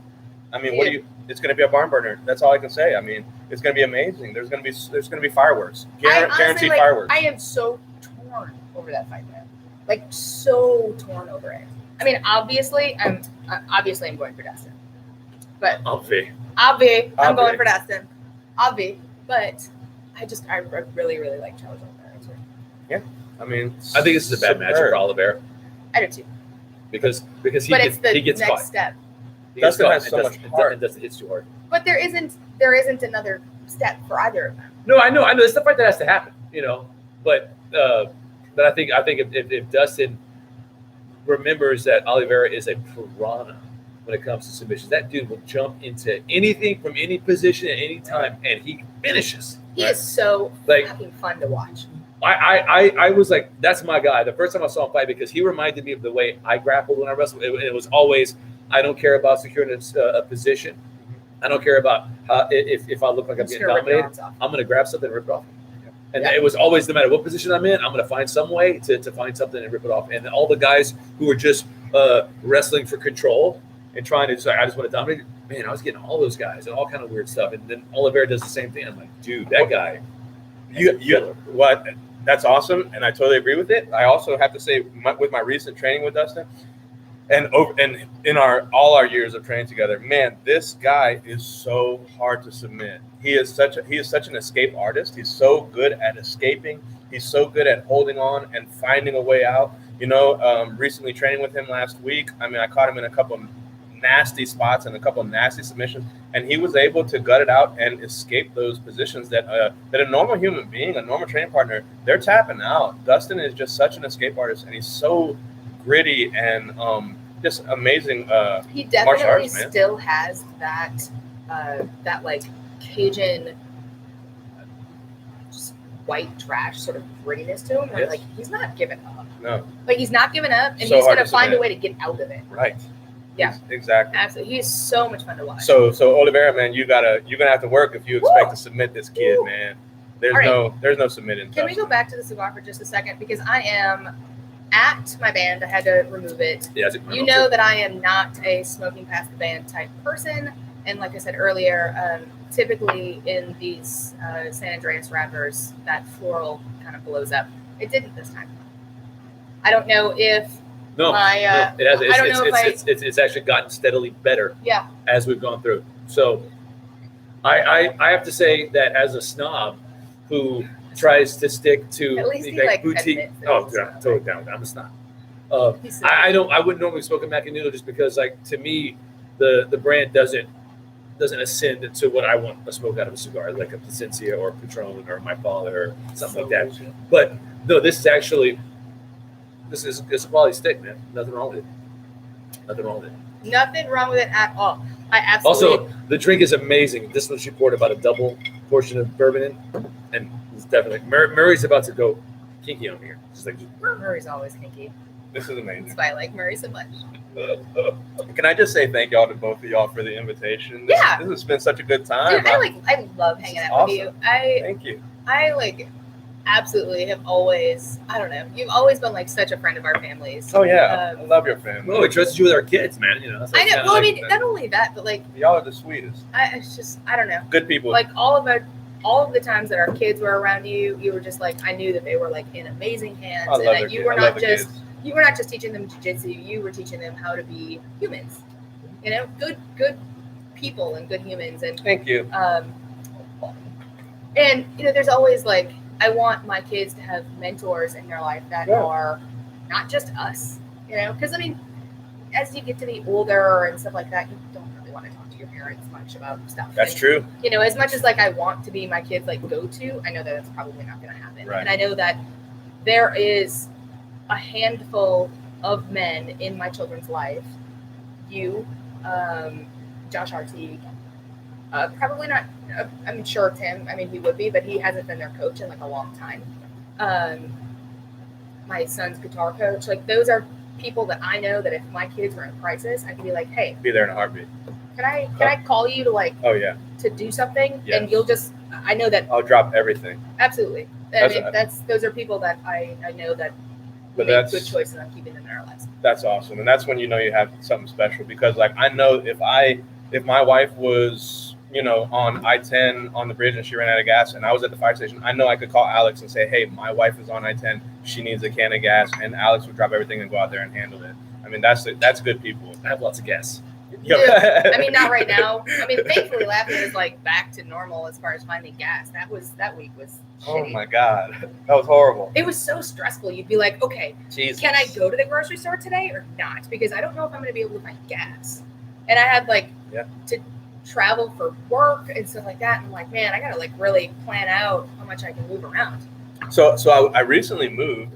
I mean, Yeah. it's going to be a barn burner. That's all I can say. I mean, it's going to be amazing. There's going to be fireworks. Guaranteed fireworks. I am so torn over that fight, man. Like, so torn over it. I mean, obviously, I'm going for Dustin. But I'm going for Dustin. But I really, really like Charles Oliveira. I mean, I think this is a bad matchup for Oliveira I do too. because he But it's the gets next caught. step. He gets Dustin caught, has and so Dustin- much heart. and Dustin hits too hard. But there isn't another step for either of them. No, I know. It's the fight that has to happen, But I think if Dustin remembers that Oliveira is a piranha when it comes to submissions, that dude will jump into anything from any position at any time, and he finishes. He Right. is so Like fucking fun to watch. I was like, that's my guy. The first time I saw him fight, because he reminded me of the way I grappled when I wrestled. It was always, I don't care about securing a position. I don't care about if I look like I'm Just getting gonna rip your dominated. arms off. I'm going to grab something and rip it off. And Yeah. it was always, no matter what position I'm in, I'm going to find some way to find something and rip it off. And all the guys who were just wrestling for control and trying to I just want to dominate. Man, I was getting all those guys and all kind of weird stuff. And then Oliveira does the same thing. I'm like, dude, that guy. What? That's awesome, and I totally agree with it. I also have to say, with my recent training with Dustin, and in all our years of training together, man, this guy is so hard to submit. He is such an escape artist. He's so good at escaping. He's so good at holding on and finding a way out. Recently training with him last week, I mean, I caught him in a couple of nasty spots and a couple of nasty submissions, and he was able to gut it out and escape those positions that a normal human being, a normal training partner, they're tapping out. Dustin is just such an escape artist, and he's so gritty and just amazing. He martial definitely arts, man. still has that like Cajun, just white trash sort of grittiness to him. Where, Yes. like, he's not giving up. No, Like, he's not giving up, and So he's hard gonna to find a submit. way to get out of it. right. Yeah. Exactly. Absolutely, he is so much fun to watch. So Oliveira, man, you're gonna have to work if you expect to submit this kid, Woo. man. There's All right. no submitting. Can we go back to the cigar for just a second? Because I am at my band. I had to remove it. Yeah, You know that I am not a smoking past the band type person. And like I said earlier, typically in these San Andreas wrappers, that floral kind of blows up. It didn't this time. I don't know if No, my, no, it has. I don't know if It's actually gotten steadily better yeah, as we've gone through. So I have to say that as a snob who tries to stick to At least he, the like, boutique. admits it. Oh, yeah, totally down. I'm a snob. he's I wouldn't normally smoke a Macanudo just because, like, to me, the brand doesn't ascend to what I want to smoke out of a cigar, like a Plasencia or Patron or My Father or something like that. But No, this is actually it's a quality steak, man. Nothing wrong with it. Nothing wrong with it. Nothing wrong with it at all. I absolutely. Also, the drink is amazing. This one she poured about a double portion of bourbon in, and it's definitely Murray's about to go kinky on here. Just like Murray's always kinky. This is amazing. That's why I like Murray so much. Can I just say thank y'all to both of y'all for the invitation? This has been such a good time. Dude, I love hanging out with you. Thank you. I like absolutely have always, I don't know, you've always been like such a friend of our families. Oh yeah, I love your family. well, we trusted you with our kids, man. You know. That's I know. Well, I mean, not only that, but like y'all are the sweetest. It's just, I don't know. Good people. Like all of the times that our kids were around you, you were just like, I knew that they were like in amazing hands, and that you were not just teaching them jiu-jitsu, you were teaching them how to be humans. You know, good people and good humans. And thank you. And you know, there's always like, I want my kids to have mentors in their life that are not just us, you know, because I mean, as you get to be older and stuff like that, you don't really want to talk to your parents much about stuff. That's true. You know, as much as like I want to be my kids like go-to, I know that that's probably not going to happen. Right. And I know that there is a handful of men in my children's life. You, Josh Artie, probably not. I'm sure Tim. I mean, he would be, but he hasn't been their coach in like a long time. My son's guitar coach. Like those are people that I know that if my kids were in crisis, I could be like, hey, be there in a heartbeat. Can I call you to like? Oh yeah. To do something, Yes. and you'll just. I know that. I'll drop everything. Absolutely. I mean, those are people that I know that. But make that's good choices on keeping them in our lives. That's awesome, and that's when you know you have something special, because like I know if my wife was, you know, on I-10 on the bridge and she ran out of gas and I was at the fire station, I know I could call Alex and say, hey, my wife is on I-10, she needs a can of gas, and Alex would drop everything and go out there and handle it. I mean, that's good people. I have lots of gas. Yeah. I mean, not right now. I mean, thankfully, Lafayette is like back to normal as far as finding gas. That week was shitty. Oh my God, that was horrible. It was so stressful. You'd be like, okay, Jesus. Can I go to the grocery store today or not? Because I don't know if I'm going to be able to find gas. And I had like to travel for work and stuff like that. And I'm like, man, I got to like really plan out how much I can move around. So I recently moved.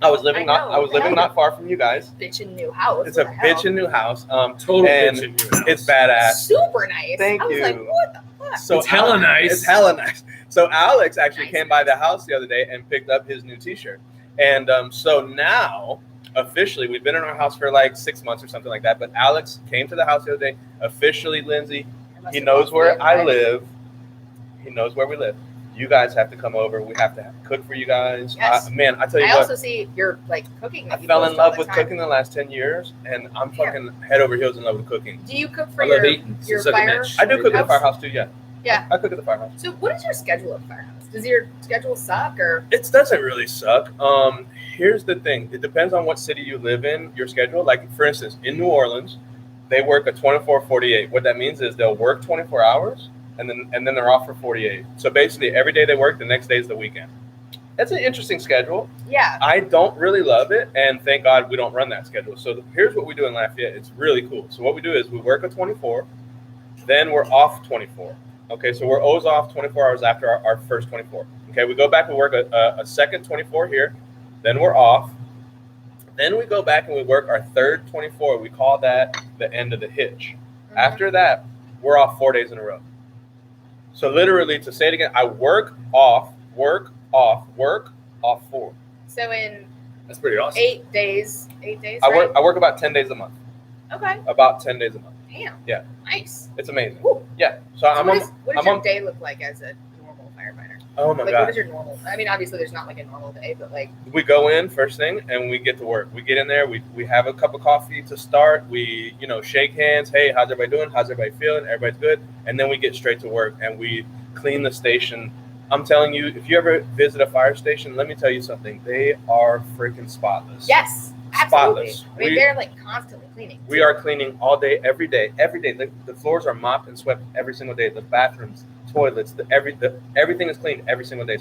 I was living not far from you guys. Bitchin' new house. It's a bitchin' new house. Total and bitchin' new house. It's badass. Super nice. Thank I was you. like, what the fuck? So it's hella nice. It's hella nice. So Alex actually Nice. came by the house the other day and picked up his new T-shirt. And so now, officially, we've been in our house for like 6 months or something like that. But Alex came to the house the other day. Officially, Lindsay, he knows where I live. He knows where we live. You guys have to come over. We have to cook for you guys. Yes. Man, I tell you I what. also see you're like cooking. I fell in love with cooking the last 10 years, and I'm fucking head over heels in love with cooking. Do you cook for I love your eating. your Suck a fire? bitch. I do cook at the house? firehouse too, yeah. Yeah. I cook at the firehouse. So what is your schedule at the firehouse? Does your schedule suck or? It doesn't really suck. Here's the thing. It depends on what city you live in, your schedule. Like, for instance, in New Orleans, they work a 24-48. What that means is they'll work 24 hours, and then they're off for 48. So basically, every day they work, the next day is the weekend. That's an interesting schedule. Yeah. I don't really love it, and thank God we don't run that schedule. So here's what we do in Lafayette. It's really cool. So what we do is we work a 24, then we're off 24. Okay, so we're always off 24 hours after our first 24. Okay, we go back and work a second 24 here, then we're off. Then we go back and we work our third 24. We call that the end of the hitch. Mm-hmm. After that, we're off 4 days in a row. So literally, to say it again, I work off 4. So in That's pretty awesome. 8 days. 8 days. I right? work about 10 days a month. Okay. About 10 days a month. Damn. Yeah. Nice. It's amazing. Woo. Yeah. So So what does I'm your on. day look like as a normal firefighter? Oh my Like, God. what is your normal? I mean, obviously, there's not like a normal day, but like, We go in first thing and we get to work. We get in there. We have a cup of coffee to start. We, shake hands. Hey, how's everybody doing? How's everybody feeling? Everybody's good. And then we get straight to work and we clean the station. I'm telling you, if you ever visit a fire station, let me tell you something. They are freaking spotless. yes, absolutely. Spotless. I mean, they're like constantly cleaning. We are cleaning all day, every day, every day. The floors are mopped and swept every single day. The bathrooms, toilets, everything is cleaned every single day.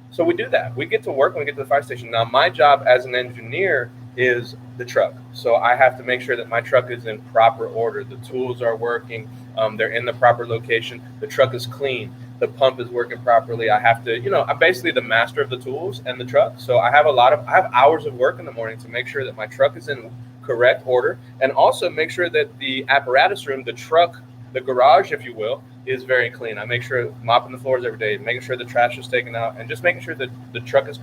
So we do that. We get to work when we get to the fire station. Now, my job as an engineer is the truck. So I have to make sure that my truck is in proper order. The tools are working. They're in the proper location. The truck is clean. the pump is working properly. I have to, I'm basically the master of the tools and the truck. So I have hours of work in the morning to make sure that my truck is in correct order, and also make sure that the apparatus room, the truck, the garage, if you will, is very clean. I make sure mopping the floors every day, making sure the trash is taken out, and just making sure that the truck is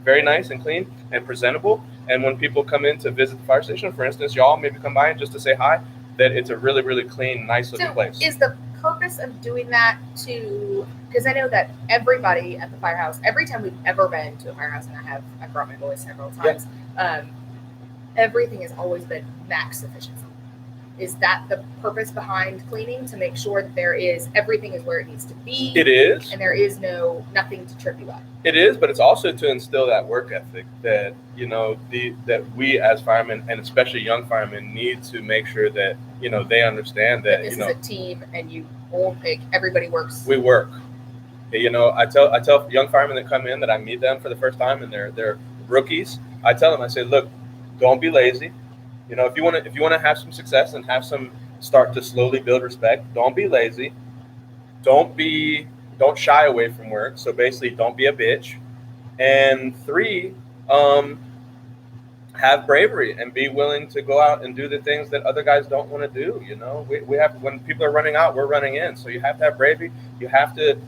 very nice and clean and presentable. And when people come in to visit the fire station, for instance, y'all maybe come by and just to say hi, that it's a really, really clean, nice looking place. Is the purpose of doing that because I know that everybody at the firehouse, every time we've ever been to a firehouse, and I've brought my boys several times, everything has always been max efficiency. Is that the purpose behind cleaning, to make sure that everything is where it needs to be? It is. And there is nothing to trip you up. It is, but it's also to instill that work ethic that, that we as firemen, and especially young firemen, need to make sure that, they understand that, this is a team, and everybody works. We work. I tell young firemen that come in, that I meet them for the first time and they're rookies. I tell them, I say, look, don't be lazy. If you want to have some success and start to slowly build respect, don't be lazy. Don't shy away from work. So basically, don't be a bitch. And 3, have bravery and be willing to go out and do the things that other guys don't want to do. We have, when people are running out, we're running in. So you have to have bravery. You have to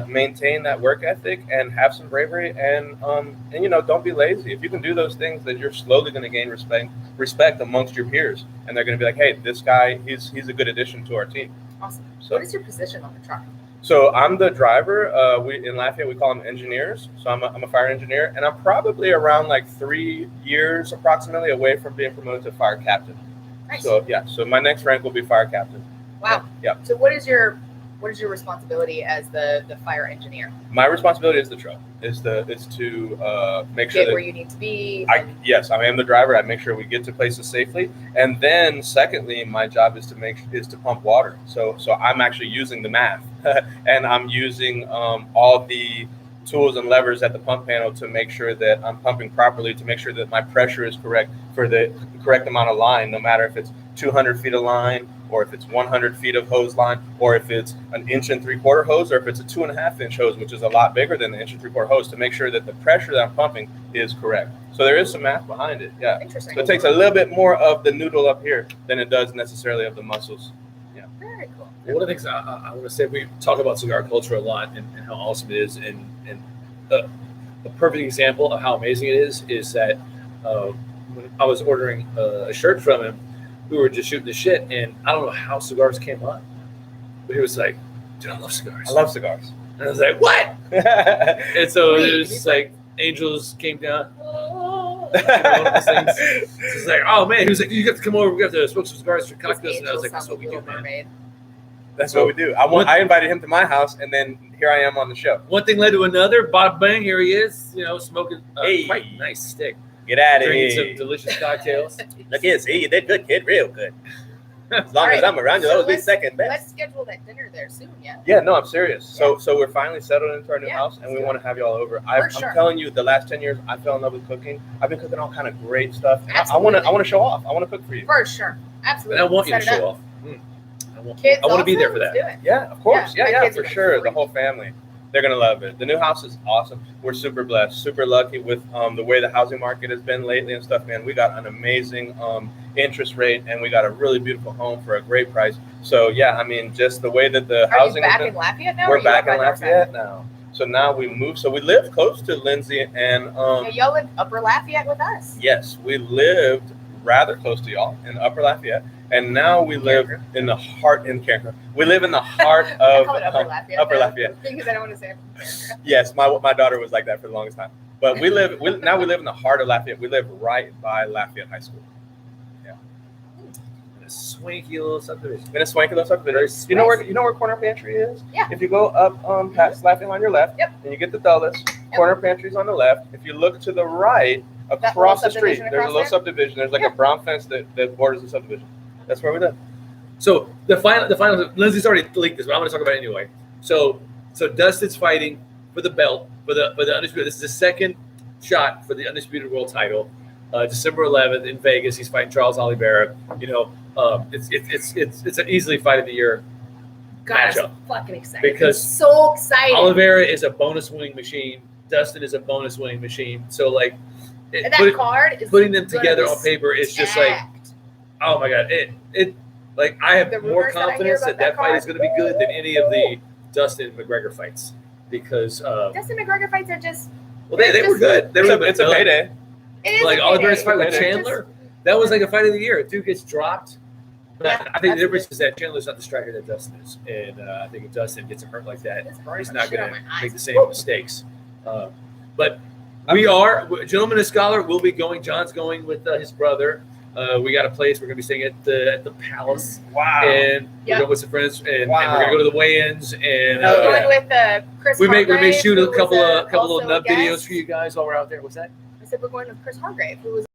maintain that work ethic and have some bravery, and don't be lazy. If you can do those things, then you're slowly going to gain respect amongst your peers, and they're going to be like, hey, this guy, he's a good addition to our team. Awesome. So, what is your position on the truck? So I'm the driver. In Lafayette, we call them engineers. So I'm a fire engineer, and I'm probably around like 3 years approximately away from being promoted to fire captain. Nice. So so my next rank will be fire captain. Wow. Yeah. So what is your responsibility as the fire engineer? My responsibility is the truck. Is to make sure get where you need to be. Yes, I am the driver. I make sure we get to places safely, and then secondly, my job is to pump water. So I'm actually using the math, and I'm using all the tools and levers at the pump panel to make sure that I'm pumping properly, to make sure that my pressure is correct for the correct amount of line, no matter if it's 200 feet of line, or if it's 100 feet of hose line, or if it's an 1 3/4 hose, or if it's a 2.5 inch hose, which is a lot bigger than the 1 3/4 hose, to make sure that the pressure that I'm pumping is correct. So there is some math behind it. Yeah. Interesting. So it takes a little bit more of the noodle up here than it does necessarily of the muscles. Yeah. Very cool. One of the things I want to say, we talk about cigar culture a lot and how awesome it is, and a perfect example of how amazing it is that when I was ordering a shirt from him, we were just shooting the shit, and I don't know how cigars came up, but he was like, dude, I love cigars. I love cigars. And I was like, what? And so it was just like angels came down. One of those things. It's like, oh man, he was like, you have to come over, we have to smoke some cigars for cocktails. And I was like, that's what we do, man. That's what we do. I invited him to my house, and then here I am on the show. One thing led to another. Bada bang, here he is, smoking Hey. quite nice stick. Get out of Drinking here. some delicious cocktails. Look here, see, you did good, kid, real good. As long as I'm around you, So that'll be second best. Let's schedule that dinner there soon, yeah. Yeah, no, I'm serious. So we're finally settled into our new Yeah, house, and we let's want to have y'all over. For I'm sure. telling you, the last 10 years, I fell in love with cooking. I've been cooking all kind of great stuff. I Absolutely. want to show off. I want to cook for you. For sure. Absolutely. And I want you to Set it show up. off. Kids I want to be also? there for Let's that. do it. Yeah, of course. Yeah, my Yeah, kids for are sure. gonna The whole family, they're gonna love it. The new house is awesome. We're super blessed, super lucky with the way the housing market has been lately and stuff. Man, we got an amazing interest rate, and we got a really beautiful home for a great price. So yeah, I mean, just the way that the Are housing you back has in been, Lafayette now? or we're you back up in by Lafayette now. So now we moved. So we live close to Lindsey, and Yeah, y'all live Upper Lafayette with us. yes, we lived rather close to y'all in Upper Lafayette, and now we live in the heart in Carencro. We live in the heart I of call it Upper Lafayette. Upper though, Lafayette. Because I don't want to say it from Carencro. Yes, my daughter was like that for the longest time. But we live in the heart of Lafayette. We live right by Lafayette High School. A swanky little subdivision. In a swanky little subdivision. Nice. You know where Corner Pantry is? Yeah. If you go up past Lafayette on your left, Yep. and you get the Dulles, Corner Pantry's on the left. If you look to the right, across the street, subdivision there's a across little there? subdivision. There's like Yeah. a brown fence that borders the subdivision. That's where we live. So the final. Lindsay's already leaked this, but I'm going to talk about it anyway. So Dustin's fighting for the belt for the undisputed. This is the second shot for the undisputed world title. December 11th in Vegas, he's fighting Charles Oliveira. It's an easily fight of the year God, I'm matchup. fucking excited. Because I'm so excited. Oliveira is a bonus winning machine. Dustin is a bonus winning machine. So like, and that card is putting them gonna together be on paper is just like, stacked. oh my god, it like I have The more rumors that I hear confidence about that that fight is card, going to be good than any of the Dustin McGregor fights because Dustin McGregor fights are just. well they were good. They were It's a payday. It is like a Oliveira's payday. fight with It's Chandler, that was like a fight of the year. Dude gets dropped. But Yeah, I think the absolutely. difference is that Chandler's not the striker that Dustin is, and I think if Dustin gets hurt like that, he's not going to make the same mistakes. But we are, Gentleman and Scholar will be going. John's going with his brother. We got a place. We're going to be staying at the Palace. Wow. And we're Yep. going with some friends, and we're Wow. going to go to the weigh-ins. And Oh, We're yeah. going with Chris. we may Hargrave, shoot a who was, couple of also little nub a guest. videos for you guys while we're out there. What's that? I said we're going with Chris Hargrave, who was.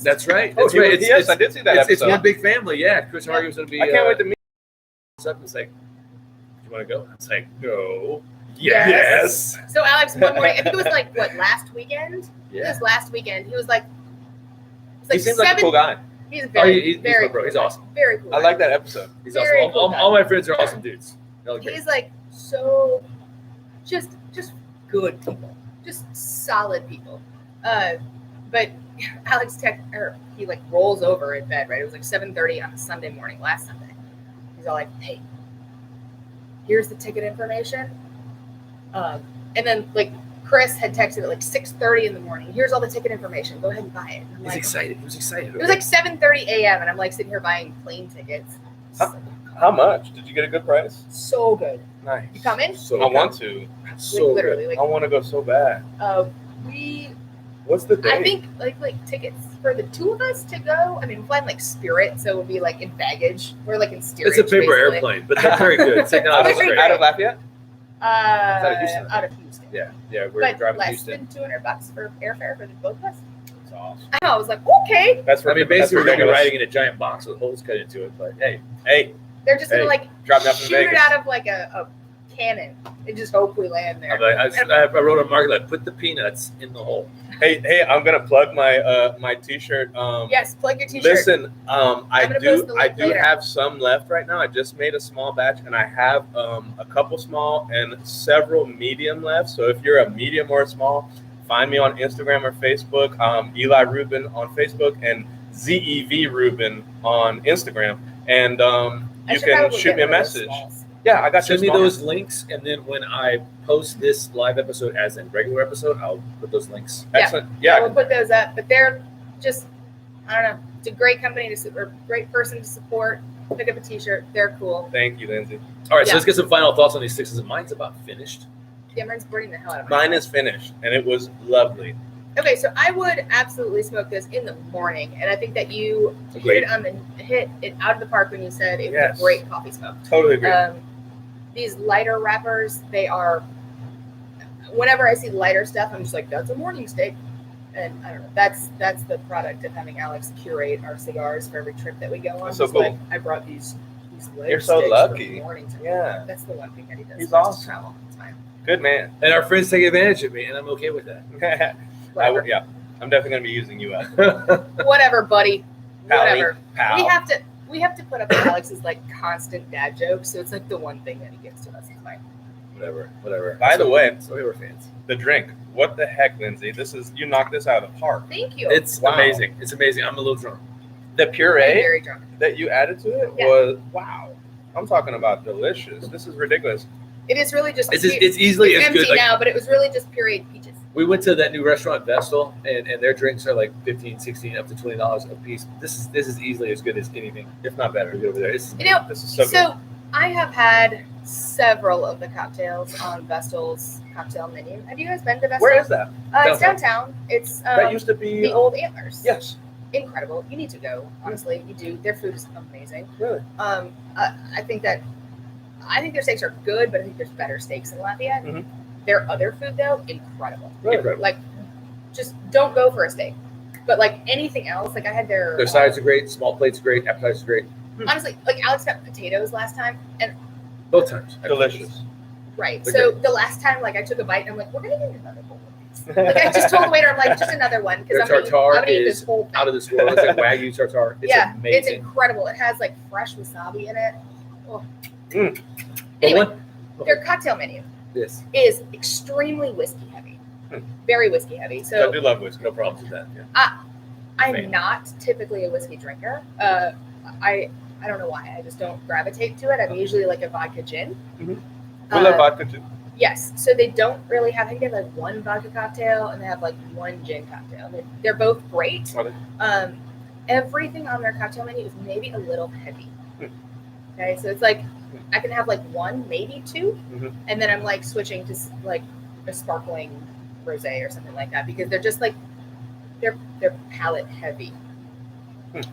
That's right. Oh, That's right. yes, I did see that It's episode. one big family. Yeah, Chris Hargrave's going to be. I can't wait to meet. It's like, do you want to go? It's like, no. Yes. So Alex, one morning, I think it was like what last weekend. It Yeah. was last weekend. He was like. He seems like a cool guy. He's Oh, very, he's very my bro. cool. He's awesome. Very cool. I like that episode. He's Very awesome. cool guy. All my friends are awesome dudes. They're great. He's like so, just good people, just solid people. But Alex he like rolls over in bed. Right, it was like 7:30 on a Sunday morning, last Sunday. He's all like, "Hey, here's the ticket information." And then like Chris had texted at like 6:30 in the morning. Here's all the ticket information. Go ahead and buy it. And I'm He's like, excited. He was excited. it was like 7:30 a.m. and I'm like sitting here buying plane tickets. How much? Did you get a good price? So good. Nice. You coming? So I want to. So like literally, like I want to go so bad. we. What's the date? I think like tickets for the two of us to go. I mean, we're flying like Spirit, so it would be like in baggage. We're like in steerage. It's a paper basically. airplane, but they're very good. out, Technology's of, great. out of Lafayette? of Houston. Out of Houston. Yeah, we're But driving to less Houston. than $200 for airfare for the both of us. That's awesome. I know. I was like, okay. That's I mean, basically, we're going to be ridiculous. riding in a giant box with holes cut into it. But hey, They're just gonna Hey, like dropping off in shoot it Vegas. out of like a cannon and just hope we land there. I wrote a market like, put the peanuts in the hole. Hey, I'm gonna plug my my T-shirt. Yes, plug your T-shirt. Listen, I'm I gonna post the do link later. have some left right now. I just made a small batch, and I have a couple small and several medium left. So if you're a medium or a small, find me on Instagram or Facebook. Eli Ruben on Facebook and ZEV Ruben on Instagram, and I you should can probably shoot get me a one of those message. smalls. Yeah, I got Send me you a small. those links, and then when I post this live episode as a regular episode, I'll put those links. Excellent. Yeah, Yeah, we'll put those up. But they're just, I don't know. It's a great company or great person to support. Pick up a T-shirt. They're cool. thank you, Lindsay. All right, so Yeah. let's get some final thoughts on these sixes. Mine's about finished. Cameron's burning the hell out of Mine is finished, and it was lovely. Okay, so I would absolutely smoke this in the morning, and I think that you Agreed. hit it out of the park when you said it was Yes. a great coffee smoke. Totally agree. These lighter wrappers, they are. Whenever I see lighter stuff, I'm just like, that's a morning steak, and I don't know. That's the product of having Alex curate our cigars for every trip that we go on. That's so He's cool. like, I brought these lighter You're so steaks lucky. For the morning time. Yeah. That's the one thing that he does. He's for us to awesome. Travel. It's fine. Good man. And our friends take advantage of me, and I'm okay with that. Whatever. Yeah, I'm definitely gonna be using you out. Whatever, buddy. Whatever. Pal. We have to put up with Alex's like constant dad jokes, so it's like the one thing that he gives to us. It's fine. Whatever. By the way, so we were fans. the drink. What the heck, Lindsay? You knocked this out of the park. Thank you. It's Wow. amazing. It's amazing. I'm a little drunk. The I'm puree very drunk. that you added to it Yeah. was wow. I'm talking about delicious. This is ridiculous. It is really just. It's easily it's as empty good. Like, now, but it was really just pureed peaches. we went to that new restaurant, Vestal, and their drinks are like $15, $16, up to $20 a piece. This is easily as good as anything, if not better, we get over there. It's, You know, This is so, so I have had several of the cocktails on Vestal's cocktail menu. Have you guys been to Vestal? good. Where is that? It's downtown. It's That used to be. the old Antlers. Yes. Incredible. You need to go. Honestly, you do. Their food is amazing. Really. I think their steaks are good, but I think there's better steaks in Lafayette. Mhm. Their other food though, incredible. Really? incredible. Like, just don't go for a steak. But like anything else, like I had Their sides are great, small plates are great, appetizers are great. honestly, like Alex got potatoes last time, and Both times. Delicious. right. They're So the last time, like I took a bite, and I'm like, we're gonna get another bowl of these. Like I just told the waiter, I'm like, just another one because Their I'm tartare gonna eat is this whole thing. Out of this world. It's like Wagyu tartare. It's yeah, it's amazing. incredible. It has like fresh wasabi in it. Oh, Anyway, But their cocktail menu yes, is extremely whiskey heavy, very whiskey heavy. I So do love whiskey. no problems with that. Yeah. I'm Fan. not typically a whiskey drinker. I don't know why. I just don't gravitate to it. I'm usually like a vodka gin. We love vodka too. Yes. So they don't really have. I think they have like one vodka cocktail and they have like one gin cocktail. They're both great. Are they? Everything on their cocktail menu is maybe a little heavy. Hmm. Okay, so it's like I can have like one, maybe two, Mhm. and then I'm like switching to like a sparkling rosé or something like that because they're just like they're palate heavy.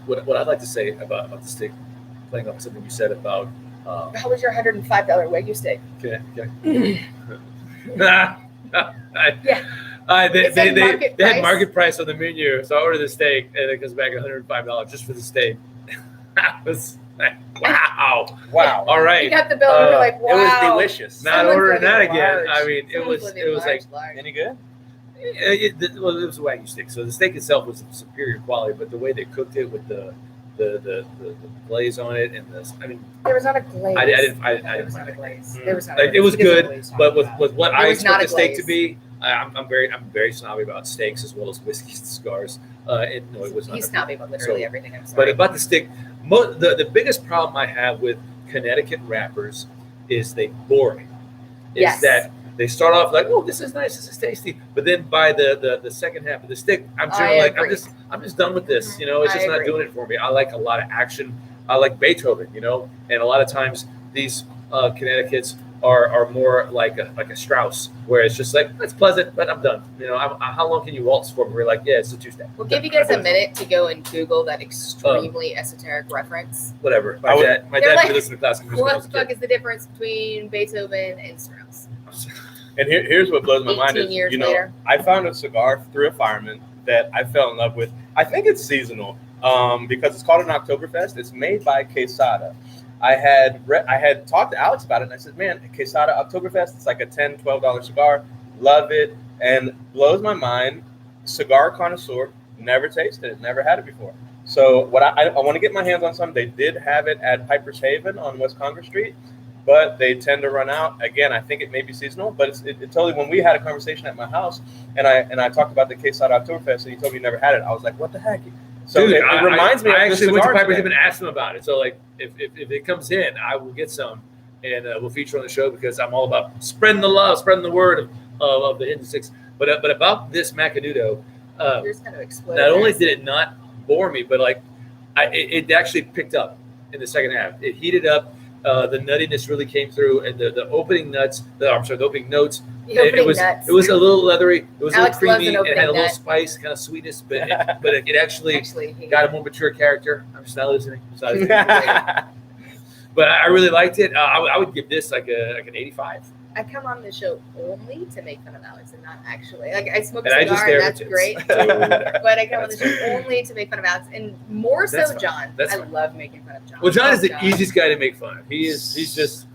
What I'd like to say about the steak, playing off something you said about. How was your $105 Wagyu steak? Okay. Yeah. It said They market had price. market price on the menu, so I ordered the steak, and it comes back $105 just for the steak. That was like, wow. Wow. All You right, got the bill and you're like, wow. It was delicious. not Someone's ordering that living again. large. I mean, it was like Any good? it was a Wagyu steak, so the steak itself was of superior quality, but the way they cooked it with the glaze on it and this, I mean, there was not a glaze. I didn't There was find not a it. glaze. Mm. There was not a Like glaze. it was He doesn't good, know what he's but talking about. with what There I was not expect the a steak to glaze. be, I'm very snobby about steaks as well as whiskey and cigars. No, it was not. He's snobby about literally So- everything. I'm But sorry. about the steak, the biggest problem I have with Connecticut wrappers is they bore me. Is Yes. that they start off like, oh, this is nice, this is tasty, but then by the second half of the stick, I'm generally like, agree. I'm just done with this. Mhm. You know, it's I just not agree. doing it for me. I like a lot of action. I like Beethoven. You know, and a lot of times these Connecticut's are more like a Strauss, where it's just like it's pleasant, but I'm done. You know, how long can you waltz for me? We're like, yeah, it's a two-step. We'll give you guys a minute to go and Google that extremely esoteric reference. Whatever. I would- My They're dad like, would listen to classical music when I What was the a fuck kid. is the difference between Beethoven and Strauss? And here's what blows my mind 18 is, years you know, later. I found a cigar through a fireman that I fell in love with. I think it's seasonal because it's called an Oktoberfest. It's made by Quesada. I had talked to Alex about it, and I said, man, Quesada Oktoberfest, it's like a $10, $12 cigar. Love it. And blows my mind. Cigar connoisseur, never tasted it, never had it before. So what I want to get my hands on some. They did have it at Piper's Haven on West Congress Street, but they tend to run out. Again, I think it may be seasonal, but it totally, when we had a conversation at my house and I talked about the Quesada Oktoberfest and he told me you never had it, I was like, what the heck? So Dude, it reminds me of I the actually went to cigar Piper today. Haven and asked them about it. So like, if it comes in, I will get some, and we'll feature on the show because I'm all about spreading the love, spreading the word of the Hidden Six. But about this Macanudo, Yours kind of exploded. not only did it not bore me, but like, it actually picked up in the second half. It heated up. The nuttiness really came through, and the opening notes. The opening notes. The opening it was nuts. it was a little leathery. It was Alex a little loves creamy. an It had a opening little nut. spice, kind of sweetness, but it actually Actually, he got a more mature character. I'm just not listening. But I really liked it. I would give this like an 85. I come on the show only to make fun of Alex and not actually. Like I smoke a And I just cigar, stare and at that's tits. great. So- But I come on the show only to make fun of Alex, and more so That's fine. John. That's I fine. love making fun of John. Well, John is the John. easiest guy to make fun of. He's just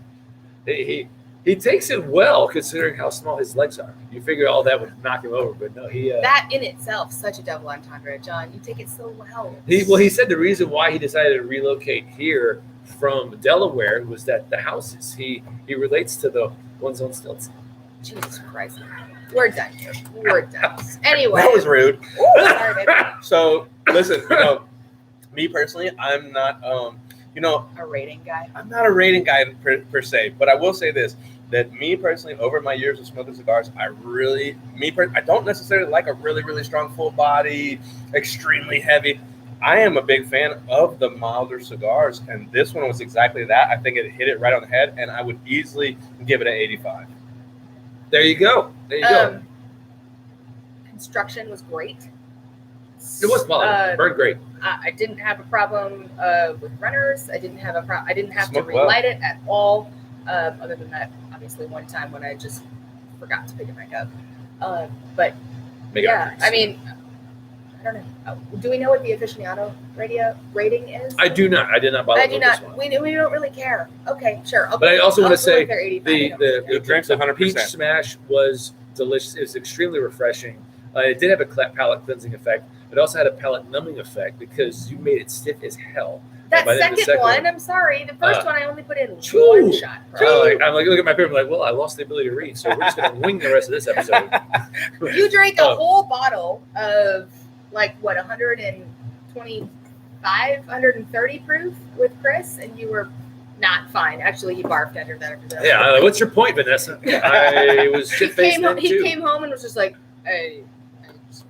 he takes it well considering how small his legs are. You figure all that would knock him over, but no, he That in itself, such a double entendre, John. You take it so well. he said the reason why he decided to relocate here from Delaware was that the houses he relates to the ones on stilts. Jesus Christ. We're done here. We're done. Anyway. That was rude. Ooh, sorry, baby. So listen, me personally, I'm not A rating guy. I'm not a rating guy per se, but I will say this, that me personally, over my years of smoking cigars, I don't necessarily like a really, really strong full body, extremely heavy. I am a big fan of the milder cigars, and this one was exactly that. I think it hit it right on the head, and I would easily give it an 85. There you go. There you go. Construction was great. It was quality. Burned great. I didn't have a problem with runners. I didn't have I didn't have Smoked to well. relight it at all. Other than that, obviously, one time when I just forgot to pick it back up. But Make it yeah, up. I mean, I don't know. Do we know what the aficionado rating is? I do not. I did not bother I do with not. this one. We don't really care. Okay, sure. But I also want to say they're 85. I the don't really care. It drinks 100%. peach smash was delicious. It was extremely refreshing. It did have a palate cleansing effect. It also had a palate numbing effect because you made it stiff as hell. That by the end of the second one, I'm sorry. The first one I only put in one shot. I'm like, look at my paper. I'm like, well, I lost the ability to read, so we're just gonna wing the rest of this episode. You drank a whole bottle of like what 125, 130 proof with Chris, and you were not fine. Actually, he barfed after that. Yeah, I'm like, what's your point, Vanessa? I was shit-faced then He too. came home and was just like, hey,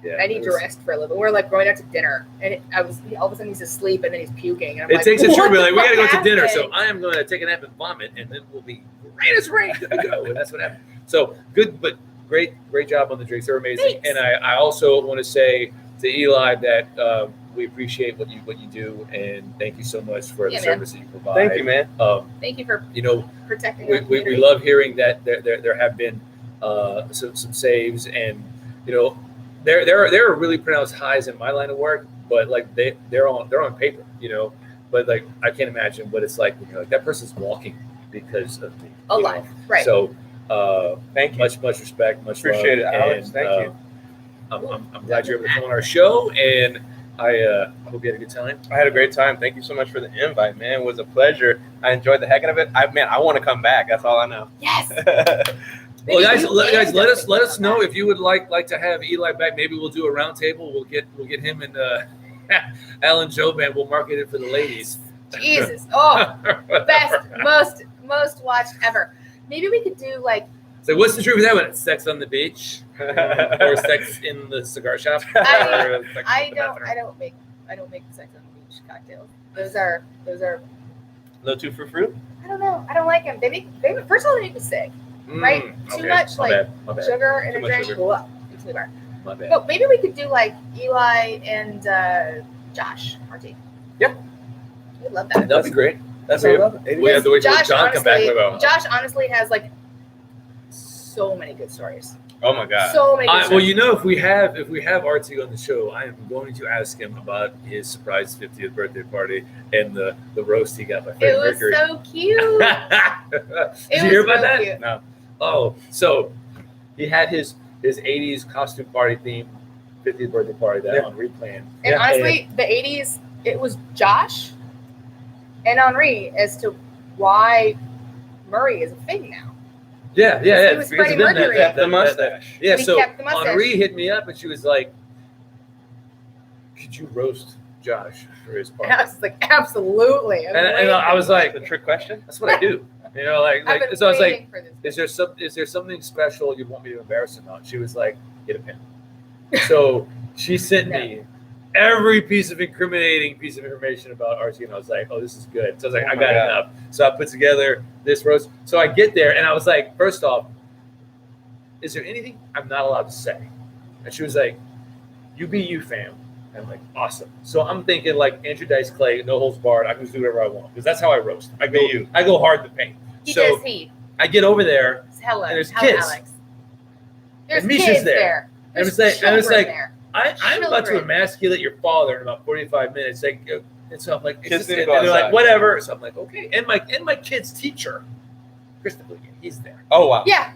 Yeah, I need to rest for a little bit. We're like going out to dinner, and all of a sudden he's asleep, and then he's puking. And I'm It like, takes a trip. We're like, we what gotta go to dinner, happened? so I am going to take a nap and vomit, and then we'll be right as rain to go. And that's what happened. So good, but great job on the drinks. They're amazing. Thanks. And I also want to say to Eli that we appreciate what you do, and thank you so much for the service that you provide. Thank you, man. Thank you for protecting. We love hearing that there have been some saves, and there are really pronounced highs in my line of work, but like they're on paper, but like I can't imagine what it's like when you're like that person's walking because of me. Alive, right? So thank you. much respect, much Appreciate love, it, Alex. and, Thank you. I'm glad you're able to come on our show, and I hope you had a good time. I had a great time. Thank you so much for the invite, man. It was a pleasure. I enjoyed the heck out of it. I want to come back. That's all I know. Yes. Well, guys, let us know if you would like to have Eli back. Maybe we'll do a round table. We'll get him and Alan Joban. We'll market it for the ladies. Jesus. Best, most watched ever. Maybe we could do like. So what's the truth of that one? Sex on the beach or sex in the cigar shop? I don't make sex on the beach cocktails. Those are. A little too for fruit. I don't know. I don't like them. First of all, they make me sick. Right? Too much my bad. sugar in Too a much drink. sugar. Ugh, makes me burn. My bad. But maybe we could do like Eli and Josh RT. Yeah. We'd love that. That'd be great. That's We what I love. we have to wait till John come back. Josh honestly has like so many good stories. Oh my god. So many. Good stories. If we have RT on the show, I am going to ask him about his surprise 50th birthday party and the roast he got by Freddie It was Mercury. so cute. Did you hear about that? Cute. No. Oh, so he had his 80s costume party theme 50th birthday party that Henri planned. And honestly, the 80s, it was Josh and Henri as to why Murray is a thing now. Yeah. He was because Freddie of them, Mercury. The mustache. Yeah, He so kept the mustache. Henri hit me up and she was like, could you roast Josh for his party? And I was like, absolutely. And I was like, The trick question. that's what I do. I've been so I was like, waiting for this. is there something special you want me to embarrass him on? She was like, get a pen. So she sent me every piece of incriminating piece of information about RT, and I was like, oh, this is good. So I was like, I got enough. So I put together this roast. So I get there, and I was like, first off, is there anything I'm not allowed to say? And she was like, you be you, fam. And I'm like, awesome. So I'm thinking like Andrew Dice Clay, no holds barred. I can just do whatever I want because that's how I roast. I go hard to paint. He so does he. I get over there, Hello. and there's Hello, kids. Alex. There's And Misha's kids there. And There's I was like, children there. I'm about to Children. emasculate your father in about 45 minutes. Like, and so I'm like, Kids need to and go they're like, outside. whatever. So I'm like, okay. And my kid's teacher, Christopher, he's there. Oh wow. Yeah.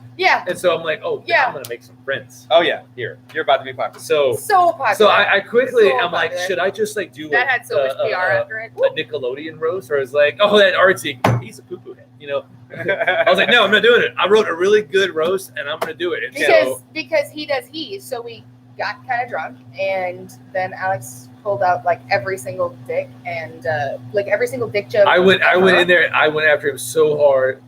And so I'm like, oh, Yeah. I'm gonna make some friends. Oh yeah. Here, you're about to be popular. So popular. so I quickly, So I'm like, popular. should I just like do that had so much PR after it. a Nickelodeon roast, or is like, oh, that artsy, he's a poo poo head, I was like, no, I'm not doing it. I wrote a really good roast, and I'm gonna do it. And Because he does he. So we got kind of drunk, and then Alex pulled out like every single dick and like every single dick joke. I went in there. I went after him so hard,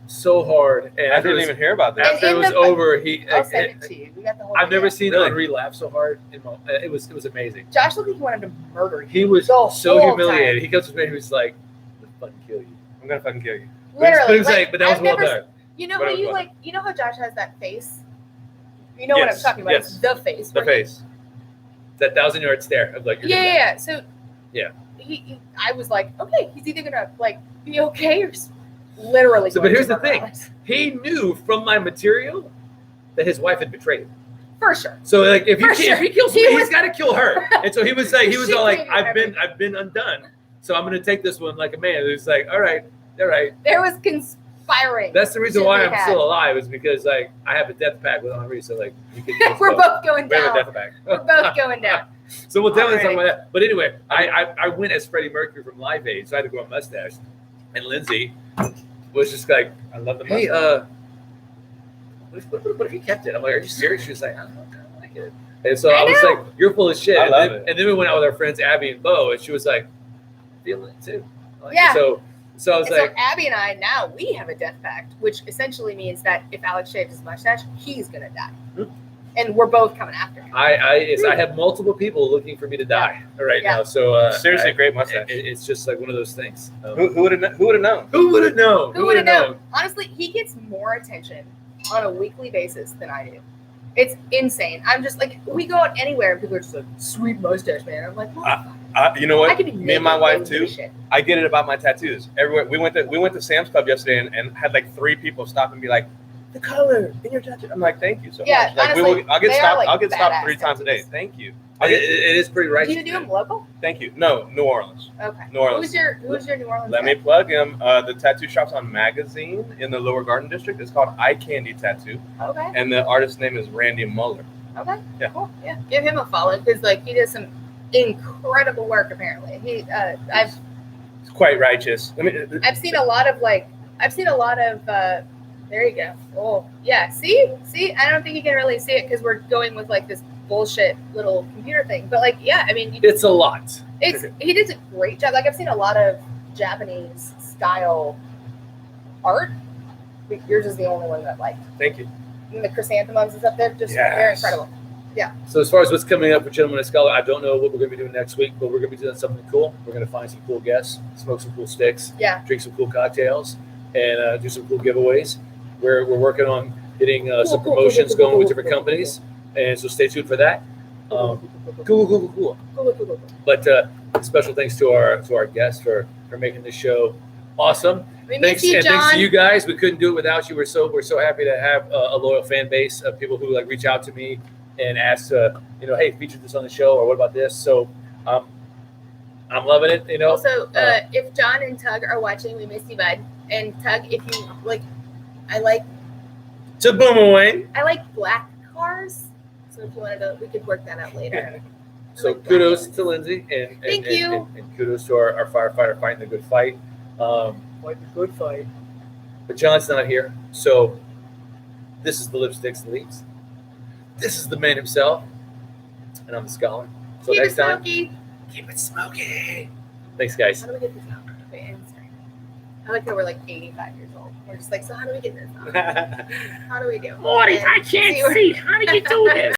and I didn't even hear about that. after it was over, I'll send it to you. We got the whole. I've never video. seen Henri laugh so hard. It was amazing. Josh looked like he wanted to murder you. He was The so whole humiliated. time. He comes to me. He was like, "I'm gonna fucking kill you." I'm gonna fucking kill you. Literally, But it was like, but that was I've well never- done. You know But how it you wasn't. like? You know how Josh has that face? You know what I'm Yes, talking about? yes. It's the face. The where he- face. That 1,000-yard stare of like, you're gonna die. Yeah. So Yeah. I was like, okay, he's either gonna like be okay or literally. So, going but here's to the murder thing. Alex. He knew from my material that his wife had betrayed him. For sure. So like, if For sure. he kills He me, was- he's got to kill her. And so he was like, She all like, gave you I've been undone. So I'm gonna take this one like a man. It's like, all right. There was conspiring. That's the reason Shit why we I'm had. still alive, is because like I have a death pact with Henri. So like, you can We're both going we have a down. death pact. We're both going down. So we'll definitely talk Alright. about that. But anyway, I went as Freddie Mercury from Live Aid, so I had to grow a mustache. And Lindsay was just like, I love the hey, mustache. what if you kept it? I'm like, are you serious? She was like, I don't like it. And so I I was know. like, you're full of shit. I And love then- it. And then we went out with our friends Abby and Bo, and she was like, feeling it too. I like it. Yeah. So I was And like, so Abby and I now we have a death pact, which essentially means that if Alex shaves his mustache, he's gonna die, and we're both coming after him. I have multiple people looking for me to die right Yeah. now. So Seriously, great mustache. it's just like one of those things. Who would have known? Who would have known? Who would have known? Honestly, he gets more attention on a weekly basis than I do. It's insane. I'm just like, we go out anywhere and people are just like, sweet mustache, man. I'm like, what? You know I what? could be Me and my naked, wife they wouldn't give too. a shit. I get it about my tattoos. Everywhere we went to Sam's Club yesterday and had like 3 people stop and be like, the color in your tattoo. I'm like, thank you so Yeah, much. Like honestly, I'll get they are, stopped. like, I'll get stopped badass 3 times a day. tattoos. Thank you. It is pretty Do righteous. you do them local? Thank you. No, New Orleans. Okay. New Orleans. Who's your New Orleans? Let me guy? plug him. The tattoo shop's on Magazine in the Lower Garden District. It's called Eye Candy Tattoo, Okay. and the artist's name is Randy Muller. Okay. Yeah. Cool. Yeah. Give him a follow because like he does some incredible work. Apparently, I've It's quite righteous. I've seen a lot of there you go. Oh yeah. See, I don't think you can really see it because we're going with like this bullshit little computer thing. But like, yeah, I mean, It's a lot. he does a great job. Like I've seen a lot of Japanese style art. But yours is the only one that like Thank you. and the chrysanthemums and stuff. They're just Yes. they're incredible. So as far as what's coming up for Gentleman of Scholar, I don't know what we're going to be doing next week, but we're going to be doing something cool. We're going to find some cool guests, smoke some cool sticks, Yeah. drink some cool cocktails, and do some cool giveaways. We're working on getting some promotions going with different companies, and so stay tuned for that. Cool. But special thanks to our guests for making this show awesome. We Thanks, miss you, and thanks John. to you guys. We couldn't do it without you. We're so happy to have a loyal fan base of people who like reach out to me and ask, hey, feature this on the show, or what about this? So I'm loving it. Also, if John and Tug are watching, we miss you, bud. And Tug, if you like, I like To Boomawang. black cars. So if you wanted to, we could work that out later. So kudos to Lindsay and Thank you. and kudos to our firefighter fighting the good fight. Fight the good fight. But John's not here, so this is the Lipsticks and Leaves. This is the man himself, and I'm the scholar. So Keep next it time, smoky. keep it smoky. Thanks, guys. How do we get this out? Wait, I'm sorry. I like that we're like 85 years old. We're just like, so how do we get this out? How do we do? Morty, And I can't see where- see. How do you do this?